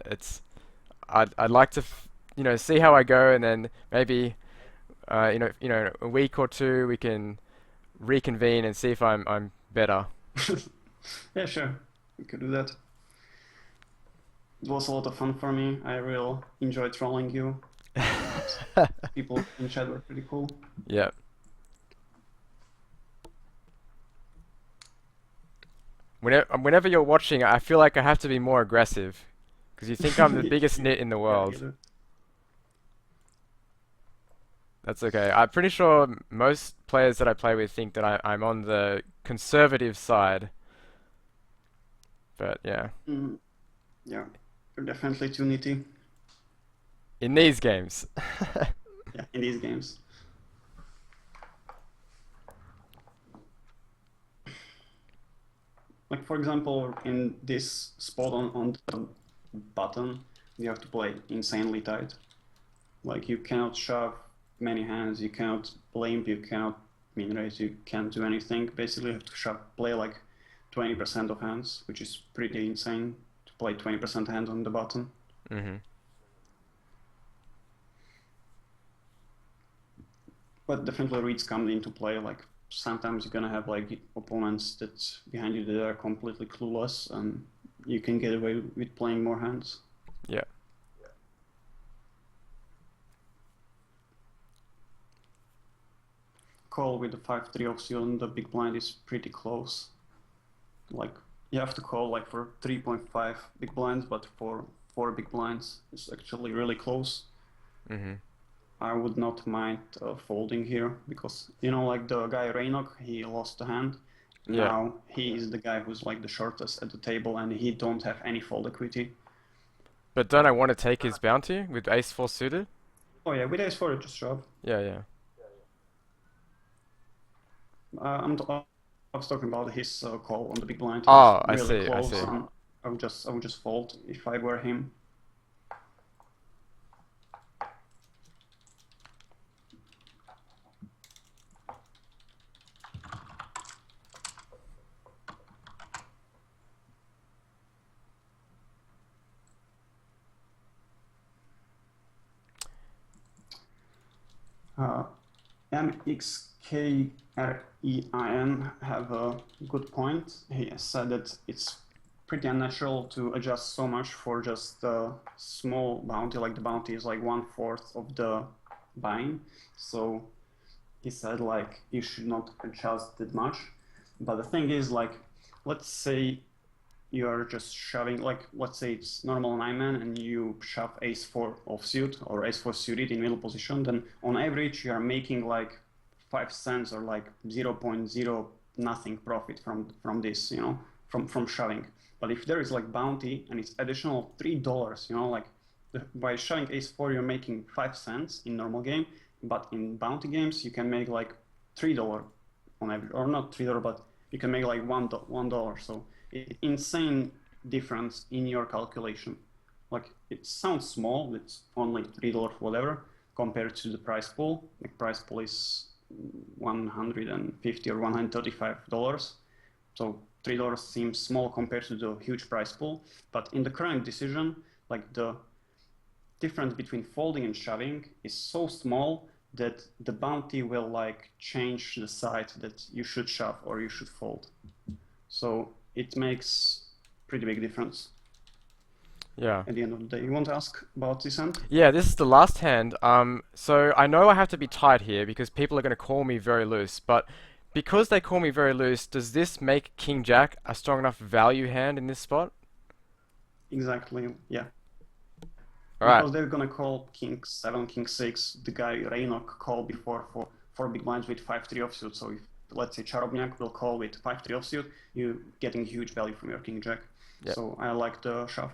[SPEAKER 1] I'd like to see how I go, and then maybe a week or two we can reconvene and see if I'm better.
[SPEAKER 2] Yeah, sure, we could do that. It was a lot of fun for me. I really enjoyed trolling you, and people in chat were pretty cool.
[SPEAKER 1] Yeah. whenever you're watching, I feel like I have to be more aggressive because you think I'm the biggest
[SPEAKER 2] Yeah,
[SPEAKER 1] nit in the
[SPEAKER 2] yeah, I get
[SPEAKER 1] world.
[SPEAKER 2] it.
[SPEAKER 1] That's okay. I'm pretty sure most players that I play with think that I'm on the conservative side. But yeah,
[SPEAKER 2] Mm, yeah, you're definitely too nitty.
[SPEAKER 1] in these games.
[SPEAKER 2] Yeah, in these games. Like for example, in this spot on the button, you have to play insanely tight. Like you cannot shove many hands, you cannot limp, you cannot min raise, you can't do anything. Basically, you have to play like 20% of hands, which is pretty insane to play 20% hand on the button.
[SPEAKER 1] hmm
[SPEAKER 2] But definitely reads come into play. Like sometimes you're gonna have like opponents that behind you that are completely clueless, and you can get away with playing more hands.
[SPEAKER 1] Yeah.
[SPEAKER 2] Call with the 5-3 offsuit on the big blind is pretty close. Like you have to call like for 3.5 big blinds, but for 4 big blinds, it's actually really close.
[SPEAKER 1] hmm
[SPEAKER 2] I would not mind folding here because you know, like the guy Raynock, he lost the hand.
[SPEAKER 1] Yeah.
[SPEAKER 2] Now he is the guy who's like the shortest at the table, and he don't have any fold equity.
[SPEAKER 1] But don't I want to take his bounty with ace four suited?
[SPEAKER 2] Oh yeah, with ace four, just shove.
[SPEAKER 1] Yeah, yeah.
[SPEAKER 2] I was talking about his call on the big blind. He was
[SPEAKER 1] Oh, I
[SPEAKER 2] really
[SPEAKER 1] see, I
[SPEAKER 2] close,
[SPEAKER 1] see.
[SPEAKER 2] and I would just fold if I were him. Uh, MXKREIN have a good point. He said that it's pretty unnatural to adjust so much for just a small bounty, like the bounty is like 1/4 of the buying. So he said like you should not adjust that much. But the thing is like, let's say you're just shoving, like let's say it's normal 9-man and you shove ace 4 offsuit or ace 4 suited in middle position, then on average you are making like 5 cents or like 0.0 nothing profit from this, you know, from shoving. But if there is like bounty and it's additional $3, you know, like by shoving ace 4 you're making 5 cents in normal game, but in bounty games you can make like $3 on average, or not $3, but you can make like $1. So insane difference in your calculation. Like it sounds small, it's only $3 whatever compared to the price pool. The price pool is 150 or $135. So $3 seems small compared to the huge price pool. But in the current decision, like the difference between folding and shoving is so small that the bounty will like change the side that you should shove or you should fold. So it makes pretty big difference
[SPEAKER 1] Yeah.
[SPEAKER 2] at the end of the day. You want to ask about this hand?
[SPEAKER 1] Yeah, this is the last hand. So I know I have to be tight here because people are going to call me very loose, but because they call me very loose, does this make King Jack a strong enough value hand in this spot?
[SPEAKER 2] Exactly, yeah.
[SPEAKER 1] All right.
[SPEAKER 2] Because they're gonna call King 7, King 6, the guy Raynock called before for 4 big blinds with 5-3 offsuit. So if let's say Charobniak will call with 5-3 offsuit, you're getting huge value from your King Jack.
[SPEAKER 1] Yep.
[SPEAKER 2] So I like the shove.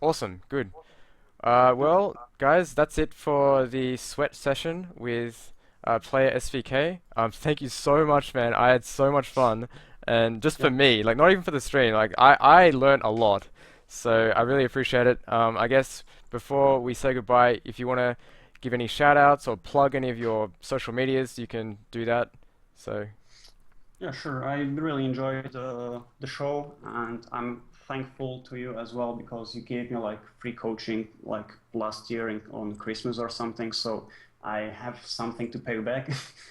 [SPEAKER 1] Awesome. Good.
[SPEAKER 2] Yep.
[SPEAKER 1] Well, guys, that's it for the sweat session with player SVK. Thank you so much, man. I had so much fun, and just for
[SPEAKER 2] Yep.
[SPEAKER 1] me, like not even for the stream, like I learned a lot. So I really appreciate it. I guess before we say goodbye, if you want to give any shout outs or plug any of your social medias, you can do that. So
[SPEAKER 2] Yeah, sure. I really enjoyed the show, and I'm thankful to you as well because you gave me like free coaching like last year on Christmas or something. So I have something to pay you back.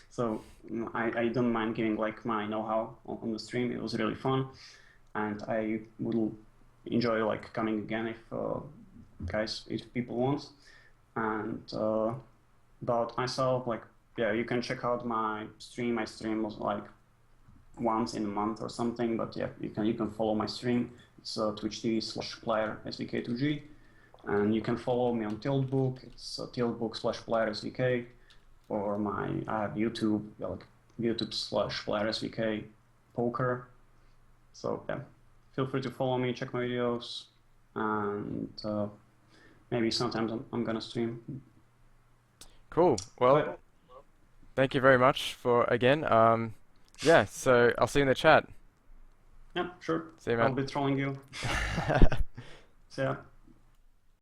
[SPEAKER 2] So I don't mind giving like my know-how on the stream. It was really fun, and I will enjoy like coming again if if people want. And about myself, like yeah, you can check out my stream. My stream was like once in a month or something. But yeah, you can follow my stream. It's Twitch TV/PlayerSvk2G, and you can follow me on Tiltbook. It's tiltbook/PlayerSvk, or I have YouTube, like YouTube/PlayerSvk Poker. So yeah, feel free to follow me, check my videos, and maybe sometimes I'm gonna stream.
[SPEAKER 1] Cool. Well,
[SPEAKER 2] But
[SPEAKER 1] thank you very much for again. Yeah, so I'll see you in the chat.
[SPEAKER 2] yeah, sure.
[SPEAKER 1] See you,
[SPEAKER 2] I'll
[SPEAKER 1] man.
[SPEAKER 2] be trolling you. So yeah.